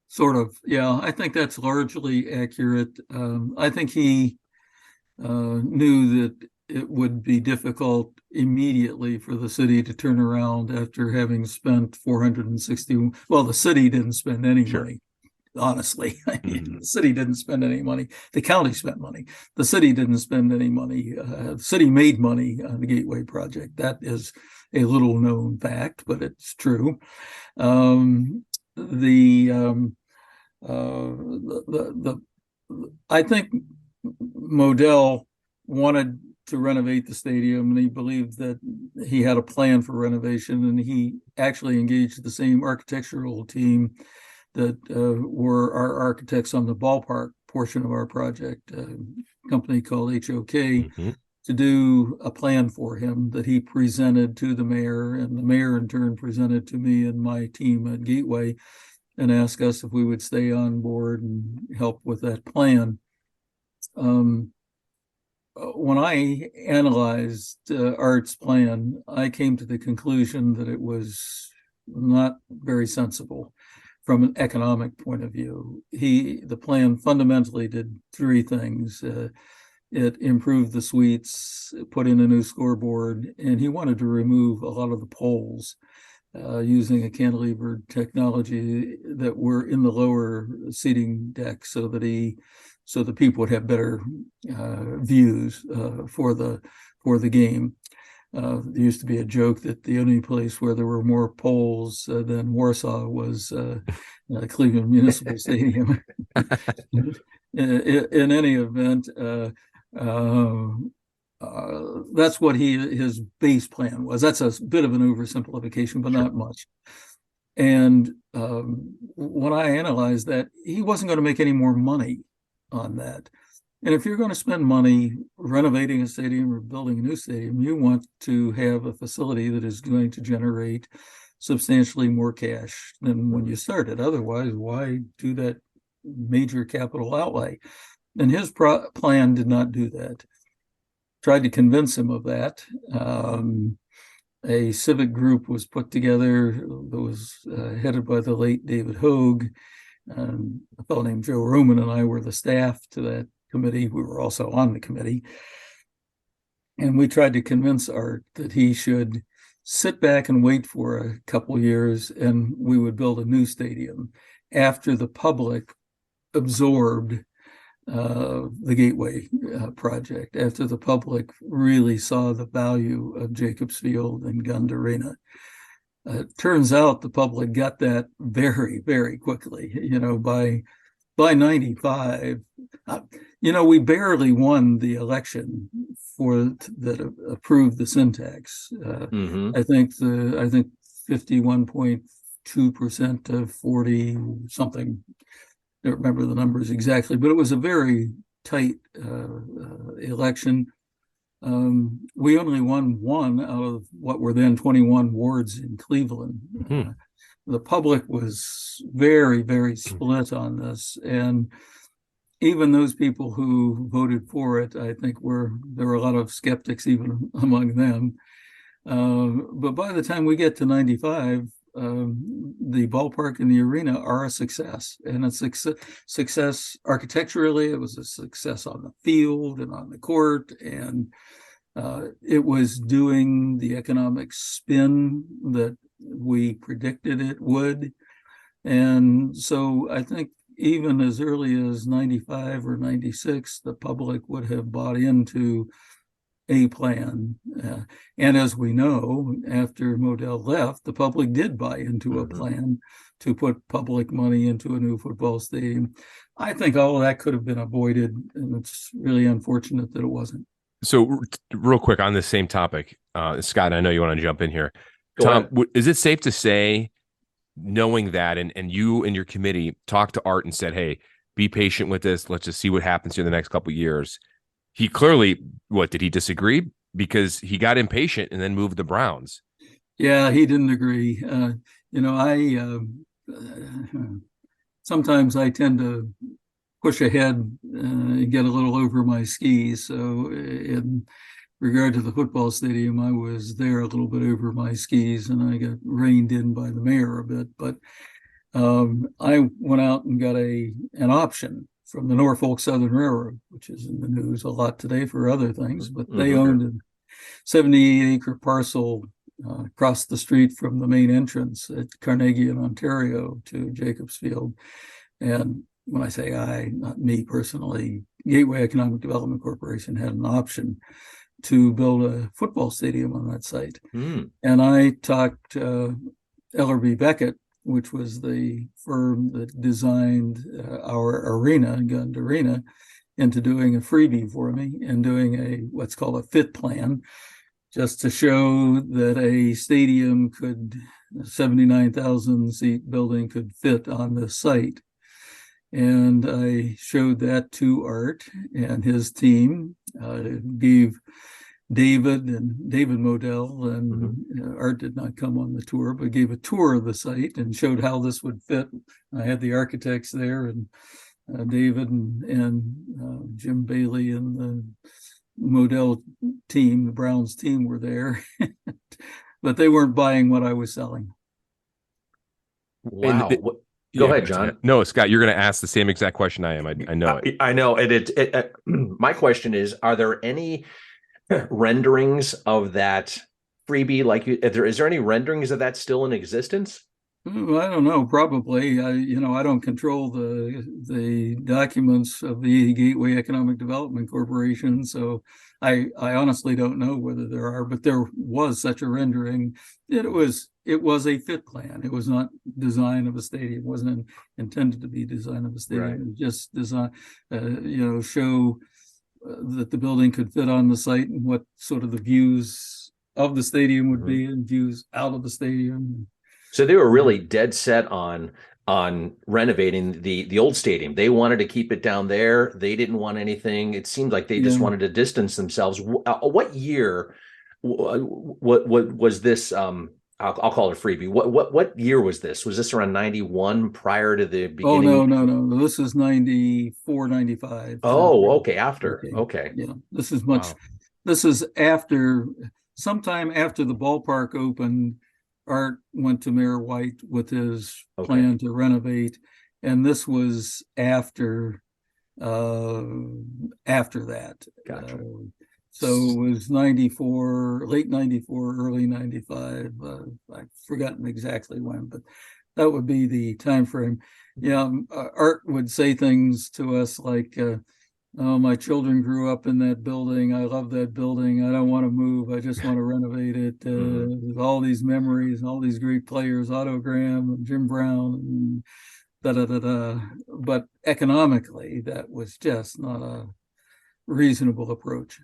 Sort of. Yeah, I think that's largely accurate. I think he knew that it would be difficult immediately for the city to turn around after having spent 460. Well, the city didn't spend any money, honestly. I mean, the city didn't spend any money. The county spent money. The city didn't spend any money. The city made money on the Gateway project. That is a little known fact, but it's true. I think Modell wanted to renovate the stadium, and he believed that he had a plan for renovation, and he actually engaged the same architectural team that were our architects on the ballpark portion of our project, a company called HOK, to do a plan for him that he presented to the mayor, and the mayor in turn presented to me and my team at Gateway and asked us if we would stay on board and help with that plan. When I analyzed Art's plan, I came to the conclusion that it was not very sensible from an economic point of view. The plan fundamentally did three things. It improved the suites, put in a new scoreboard, and he wanted to remove a lot of the poles using a cantilever technology that were in the lower seating deck, so that people would have better views for the game. There used to be a joke that the only place where there were more poles than Warsaw was Cleveland Municipal Stadium. In any event, that's what his base plan was. That's a bit of an oversimplification, but not much. And when I analyzed that, he wasn't going to make any more money on that. And if you're going to spend money renovating a stadium or building a new stadium, you want to have a facility that is going to generate substantially more cash than when you started. Otherwise, why do that major capital outlay? And his plan did not do that. Tried to convince him of that. A civic group was put together that was headed by the late David Hogue. A fellow named Joe Roman and I were the staff to that committee. We were also on the committee. And we tried to convince Art that he should sit back and wait for a couple years, and we would build a new stadium after the public absorbed the Gateway project, after the public really saw the value of Jacobs Field and Gund Arena. It turns out the public got that very, very quickly. By 95, we barely won the election that approved the syntax. I think 51.2% of 40 something. I don't remember the numbers exactly, but it was a very tight election. We only won one out of what were then 21 wards in Cleveland. The public was very, very split on this. And even those people who voted for it, I think there were a lot of skeptics even among them. But by the time we get to 95, the ballpark and the arena are a success, and it's a success architecturally. It was a success on the field and on the court, and it was doing the economic spin that we predicted it would. And so I think even as early as 95 or 96, the public would have bought into a plan. And as we know, after Modell left, the public did buy into a plan to put public money into a new football stadium. I think all of that could have been avoided, and it's really unfortunate that it wasn't. So real quick on this same topic, Scott, I know you want to jump in here. Tom, is it safe to say, knowing that, and you and your committee talked to Art and said, hey, be patient with this, let's just see what happens here in the next couple of years? He clearly, did he disagree? Because he got impatient and then moved the Browns. Yeah, he didn't agree. Sometimes I tend to push ahead and get a little over my skis. So in regard to the football stadium, I was there a little bit over my skis, and I got reined in by the mayor a bit. But I went out and got an option from the Norfolk Southern Railroad, which is in the news a lot today for other things, but they owned a 78-acre parcel across the street from the main entrance at Carnegie in Ontario to Jacobs Field. And when I say I, not me personally, Gateway Economic Development Corporation had an option to build a football stadium on that site. And I talked Ellerby Beckett, which was the firm that designed our arena, Gund Arena, into doing a freebie for me and doing what's called a fit plan, just to show that a 79,000 seat building could fit on the site. And I showed that to Art and his team, gave David Modell, and Art did not come on the tour, but gave a tour of the site and showed how this would fit. I had the architects there, and David and Jim Bailey and the Modell team, the Browns team, were there, but they weren't buying what I was selling. Wow. Go ahead, John. No, Scott, you're going to ask the same exact question I am. I know it. I know. My question is, are there any renderings of that freebie? Like, is there any renderings of that still in existence? I don't know. Probably. I don't control the documents of the Gateway Economic Development Corporation, so I honestly don't know whether there are. But there was such a rendering. It was a fit plan. It was not design of a stadium. It wasn't intended to be design of a stadium. Right. It was just design. Show that the building could fit on the site and what sort of the views of the stadium would be, and views out of the stadium. So they were really dead set on renovating the old stadium. They wanted to keep it down there. They didn't want anything. It seemed like they just wanted to distance themselves. What year? What was this? I'll call it a freebie. What year was this? Was this around 91, prior to the beginning? Oh, no. This is 94, 95. Oh, okay. After. Okay. Yeah. This is much. Wow. This is sometime after the ballpark opened. Art went to Mayor White with his plan to renovate, and this was after that. Gotcha. So it was 94, late 94, early 95. I've forgotten exactly when, but that would be the time frame. Yeah, Art would say things to us like, "Oh, my children grew up in that building. I love that building. I don't want to move. I just want to renovate it. With all these memories and all these great players, Otto Graham and Jim Brown, and da-da-da-da." But economically, that was just not a reasonable approach.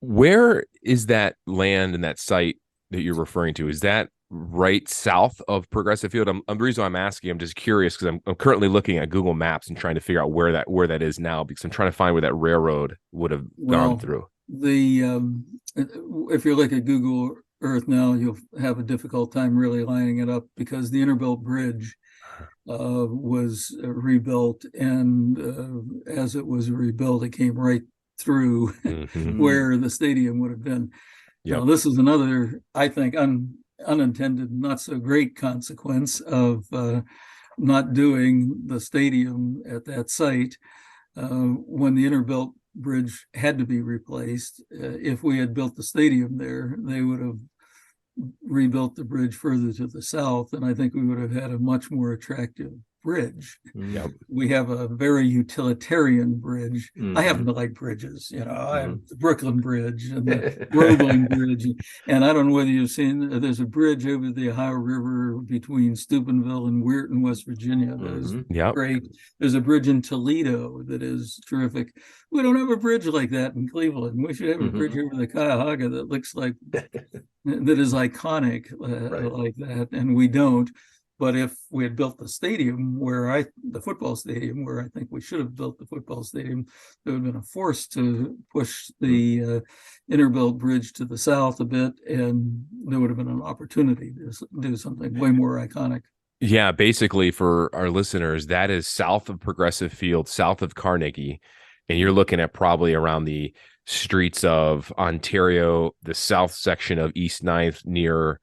Where is that land and that site that you're referring to? Is that right south of Progressive Field? The reason I'm asking, I'm just curious because I'm currently looking at Google Maps and trying to figure out where that is now, because I'm trying to find where that railroad would have gone through. If you look at Google Earth now, you'll have a difficult time really lining it up, because the Interbilt Bridge was rebuilt, and as it was rebuilt, it came right through where the stadium would have been. Now, this is another, I think, unintended, not so great consequence of not doing the stadium at that site. When the Interbilt Bridge had to be replaced, if we had built the stadium there, they would have rebuilt the bridge further to the south, and I think we would have had a much more attractive bridge. We have a very utilitarian bridge. I happen to like bridges, I have the Brooklyn Bridge and the Roebling Bridge, and I don't know whether you've seen, there's a bridge over the Ohio River between Steubenville and Weirton, West Virginia, that is great. There's a bridge in Toledo that is terrific. We don't have a bridge like that in Cleveland. We should have a bridge over the Cuyahoga that looks like that is iconic like that, and we don't. But if we had built the stadium the football stadium where I think we should have built the football stadium, there would have been a force to push the Interbilt Bridge to the south a bit, and there would have been an opportunity to do something way more iconic. Yeah, basically for our listeners, that is south of Progressive Field, south of Carnegie, and you're looking at probably around the streets of Ontario, the south section of East 9th near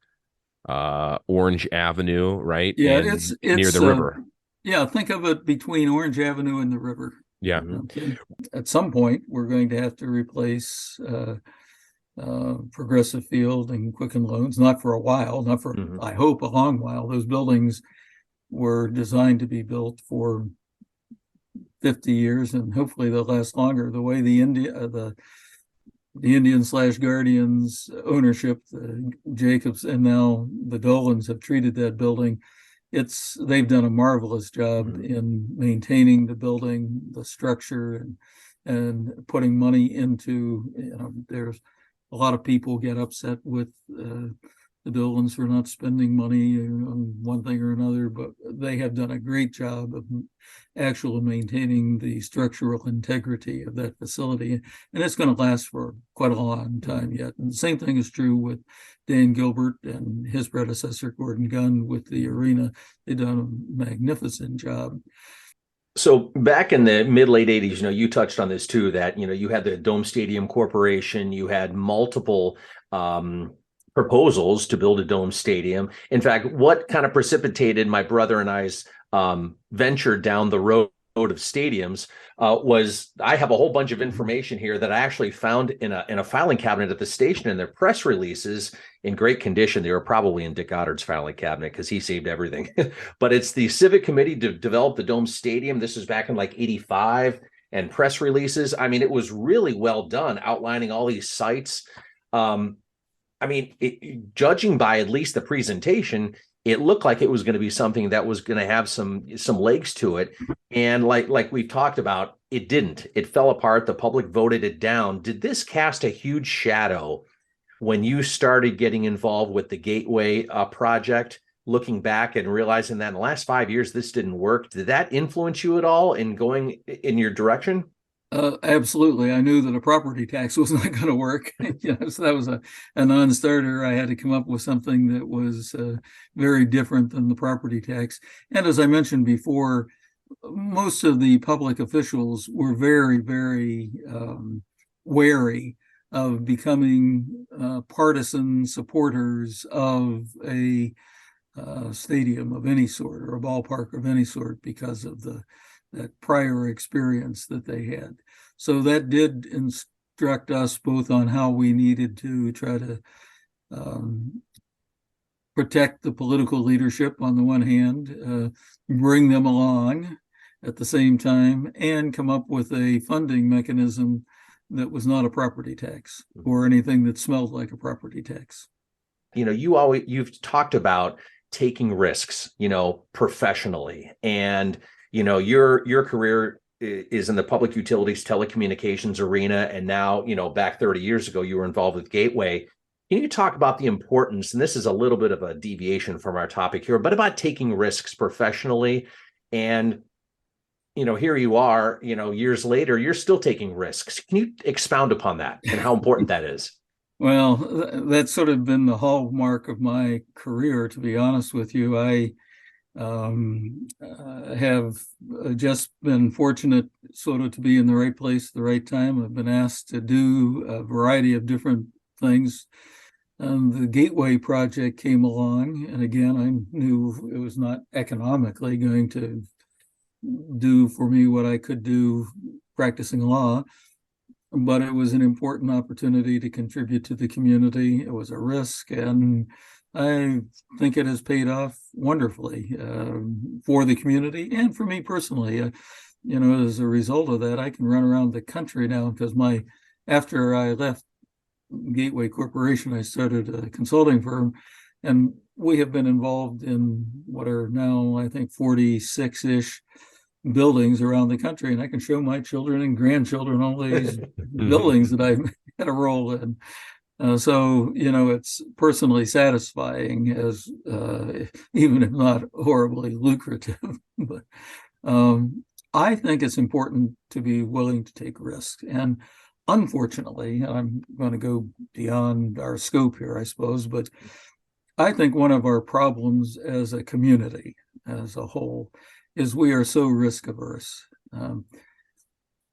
Orange Avenue, right? Yeah, and it's near the river. Yeah, think of it between Orange Avenue and the river. Yeah. At some point, we're going to have to replace Progressive Field and Quicken Loans, not for a while, not for, I hope, a long while. Those buildings were designed to be built for 50 years, and hopefully they'll last longer. The way the Indian/Guardians ownership, the Jacobs and now the Dolans have treated that building, they've done a marvelous job in maintaining the building, the structure, and putting money into, there's a lot of people get upset with the Dolans for not spending money on one thing or another, but they have done a great job of actually maintaining the structural integrity of that facility. And it's going to last for quite a long time yet. And the same thing is true with Dan Gilbert and his predecessor, Gordon Gunn, with the arena. They've done a magnificent job. So back in the mid-late 80s, you touched on this too, that, you had the Dome Stadium Corporation, you had multiple proposals to build a dome stadium. In fact, what kind of precipitated my brother and I's venture down the road of stadiums was, I have a whole bunch of information here that I actually found in a filing cabinet at the station, and their press releases in great condition. They were probably in Dick Goddard's filing cabinet because he saved everything. But it's the Civic Committee to develop the dome stadium. This was back in like 85, and press releases. I mean, it was really well done, outlining all these sites. Judging by at least the presentation, it looked like it was going to be something that was going to have some legs to it. And like we've talked about, it didn't. It fell apart. The public voted it down. Did this cast a huge shadow when you started getting involved with the Gateway project, looking back and realizing that in the last 5 years, this didn't work? Did that influence you at all in going in your direction? Absolutely. I knew that a property tax was not going to work. So that was a non-starter. I had to come up with something that was very different than the property tax. And as I mentioned before, most of the public officials were very, very wary of becoming partisan supporters of a stadium of any sort or a ballpark of any sort because of that prior experience that they had. So that did instruct us both on how we needed to try to protect the political leadership on the one hand, bring them along at the same time, and come up with a funding mechanism that was not a property tax or anything that smelled like a property tax. You've talked about taking risks, professionally, and your career is in the public utilities telecommunications arena. And now, back 30 years ago, you were involved with Gateway. Can you talk about the importance, and this is a little bit of a deviation from our topic here, but about taking risks professionally? And, here you are, years later, you're still taking risks. Can you expound upon that and how important that is? Well, that's sort of been the hallmark of my career, to be honest with you. I have just been fortunate sort of to be in the right place at the right time. I've been asked to do a variety of different things. The Gateway project came along, and again, I knew it was not economically going to do for me what I could do practicing law, but it was an important opportunity to contribute to the community. It was a risk, and I think it has paid off wonderfully for the community and for me personally. As a result of that, I can run around the country now because after I left Gateway Corporation, I started a consulting firm, and we have been involved in what are now, I think, 46-ish buildings around the country, and I can show my children and grandchildren all these buildings that I had a role in. So, it's personally satisfying, as even if not horribly lucrative. But I think it's important to be willing to take risks. And unfortunately, I'm going to go beyond our scope here, I suppose, but I think one of our problems as a community as a whole is we are so risk averse.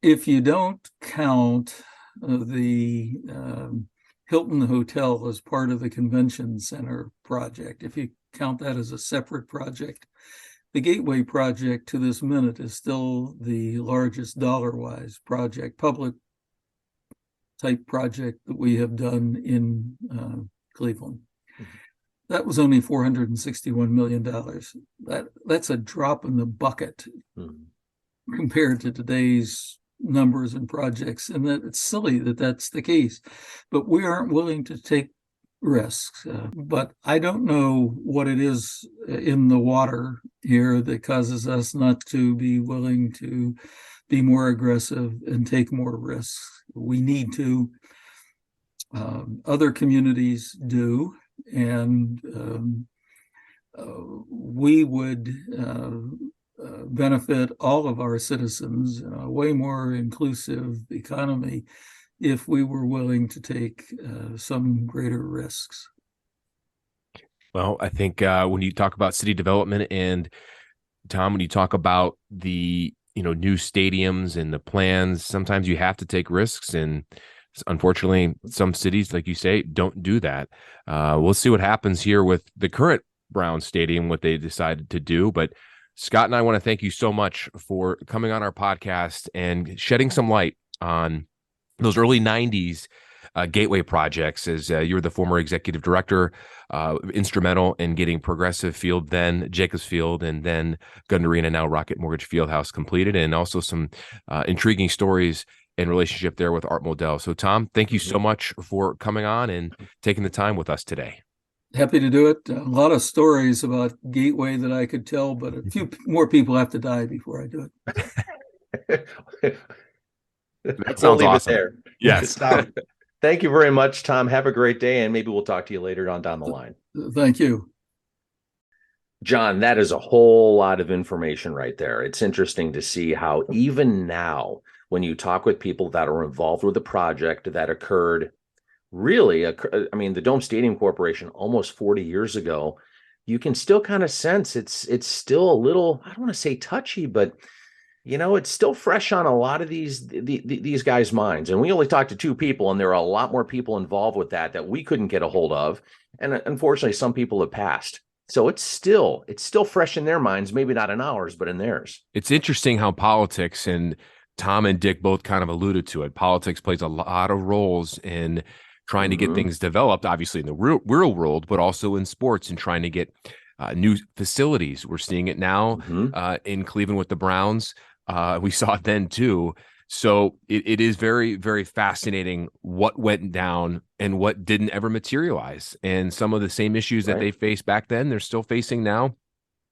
If you don't count the Hilton Hotel as part of the convention center project, if you count that as a separate project, the Gateway project to this minute is still the largest dollar-wise project, public type project that we have done in Cleveland. That was only $461 million. That's a drop in the bucket compared to today's numbers and projects, and that it's silly that that's the case. But we aren't willing to take risks. But I don't know what it is in the water here that causes us not to be willing to be more aggressive and take more risks. We need to. Other communities do, and we would benefit all of our citizens in a way more inclusive economy if we were willing to take some greater risks. Well, I think when you talk about city development, and Tom, when you talk about the new stadiums and the plans, sometimes you have to take risks, and unfortunately, some cities, like you say, don't do that. We'll see what happens here with the current Browns Stadium, what they decided to do. But Scott and I want to thank you so much for coming on our podcast and shedding some light on those early 90s Gateway projects, as you were the former executive director, instrumental in getting Progressive Field, then Jacobs Field, and then Gun Arena, now Rocket Mortgage Fieldhouse completed, and also some intriguing stories in relationship there with Art Modell. So, Tom, thank you so much for coming on and taking the time with us today. Happy to do it. A lot of stories about Gateway that I could tell, but a few more people have to die before I do it. That sounds awesome. It there. Yes. Thank you very much, Tom. Have a great day, and maybe we'll talk to you later on down the line. Thank you. John, that is a whole lot of information right there. It's interesting to see how even now, when you talk with people that are involved with the project that occurred, really, I mean, the Dome Stadium Corporation almost 40 years ago, you can still kind of sense it's still a little, I don't want to say touchy, but it's still fresh on a lot of these guys' minds. And we only talked to two people, and there are a lot more people involved with that we couldn't get a hold of. And unfortunately, some people have passed. So it's still fresh in their minds, maybe not in ours, but in theirs. It's interesting how politics, and Tom and Dick both kind of alluded to it, politics plays a lot of roles in trying to get things developed, obviously in the real world, but also in sports, and trying to get new facilities. We're seeing it now in Cleveland with the Browns. We saw it then too. So it is very, very fascinating what went down and what didn't ever materialize. And some of the same issues that they faced back then, they're still facing now.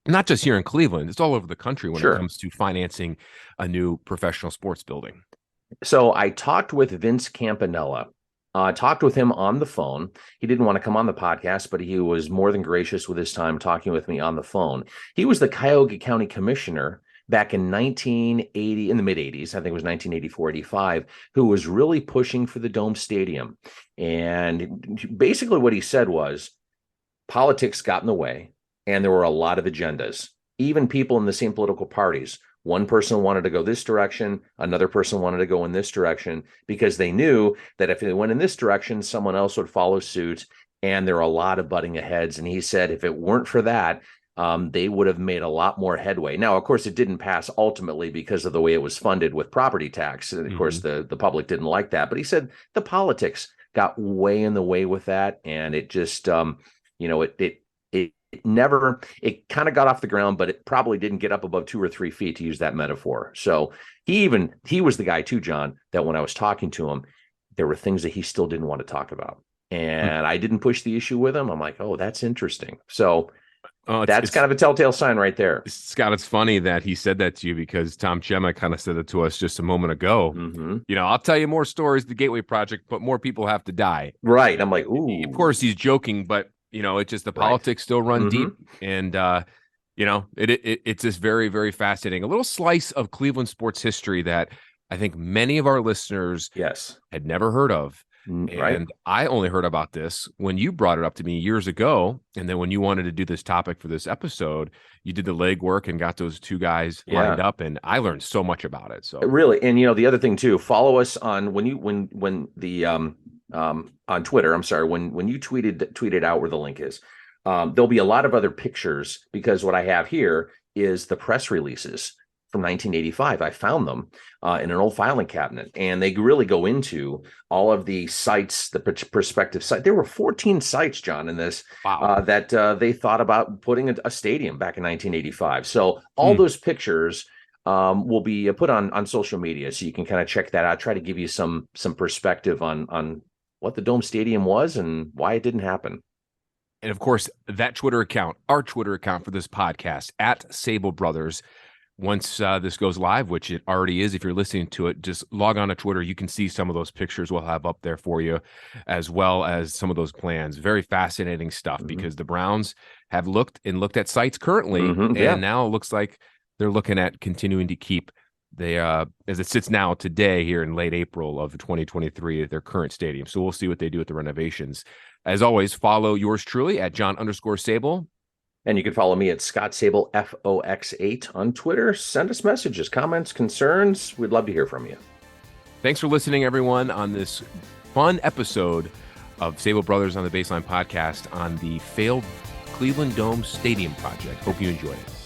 Not just here in Cleveland, it's all over the country when it comes to financing a new professional sports building. So I talked with Vince Campanella. I talked with him on the phone. He didn't want to come on the podcast, but he was more than gracious with his time talking with me on the phone. He was the Cuyahoga County Commissioner back in 1980, in the mid-80s, I think it was 1984-85, who was really pushing for the Dome Stadium. And basically what he said was politics got in the way, and there were a lot of agendas, even people in the same political parties. One person wanted to go this direction, another person wanted to go in this direction, because they knew that if they went in this direction, someone else would follow suit, and there were a lot of butting heads. And he said if it weren't for that, they would have made a lot more headway. Now, of course, it didn't pass ultimately because of the way it was funded with property tax. And of course, the public didn't like that. But he said the politics got way in the way with that. And it just, it kind of got off the ground, but it probably didn't get up above 2 or 3 feet, to use that metaphor. So he was the guy too, John, that when I was talking to him, there were things that he still didn't want to talk about. And I didn't push the issue with him. I'm like, oh, that's interesting. So that's kind of a telltale sign right there. Scott, it's funny that he said that to you, because Tom Chema kind of said it to us just a moment ago. I'll tell you more stories, the Gateway Project, but more people have to die. Right. I'm like, ooh. Of course, he's joking, but it's just the politics still run deep. And, it's just very, very fascinating. A little slice of Cleveland sports history that I think many of our listeners had never heard of. And I only heard about this when you brought it up to me years ago. And then when you wanted to do this topic for this episode, you did the legwork and got those two guys lined up. And I learned so much about it. So really, and the other thing too, follow us on on Twitter. I'm sorry, when you tweeted out where the link is. There'll be a lot of other pictures, because what I have here is the press releases from 1985. I found them in an old filing cabinet, and they really go into all of the sites, the prospective site. There were 14 sites, John, in this that they thought about putting a stadium back in 1985. So all those pictures will be put on social media, so you can kind of check that out. Try to give you some perspective on what the Dome Stadium was and why it didn't happen. And of course, that Twitter account, our Twitter account for this podcast, at Sabol Brothers. Once this goes live, which it already is, if you're listening to it, just log on to Twitter. You can see some of those pictures we'll have up there for you, as well as some of those plans. Very fascinating stuff, because the Browns have looked at sites currently, and now it looks like they're looking at continuing to keep as it sits now today here in late April of 2023, their current stadium. So we'll see what they do with the renovations. As always, follow yours truly at John_Sabol. And you can follow me at Scott Sabol FOX8 on Twitter. Send us messages, comments, concerns. We'd love to hear from you. Thanks for listening, everyone, on this fun episode of Sabol Brothers on the Baseline podcast on the failed Cleveland Dome Stadium project. Hope you enjoyed it.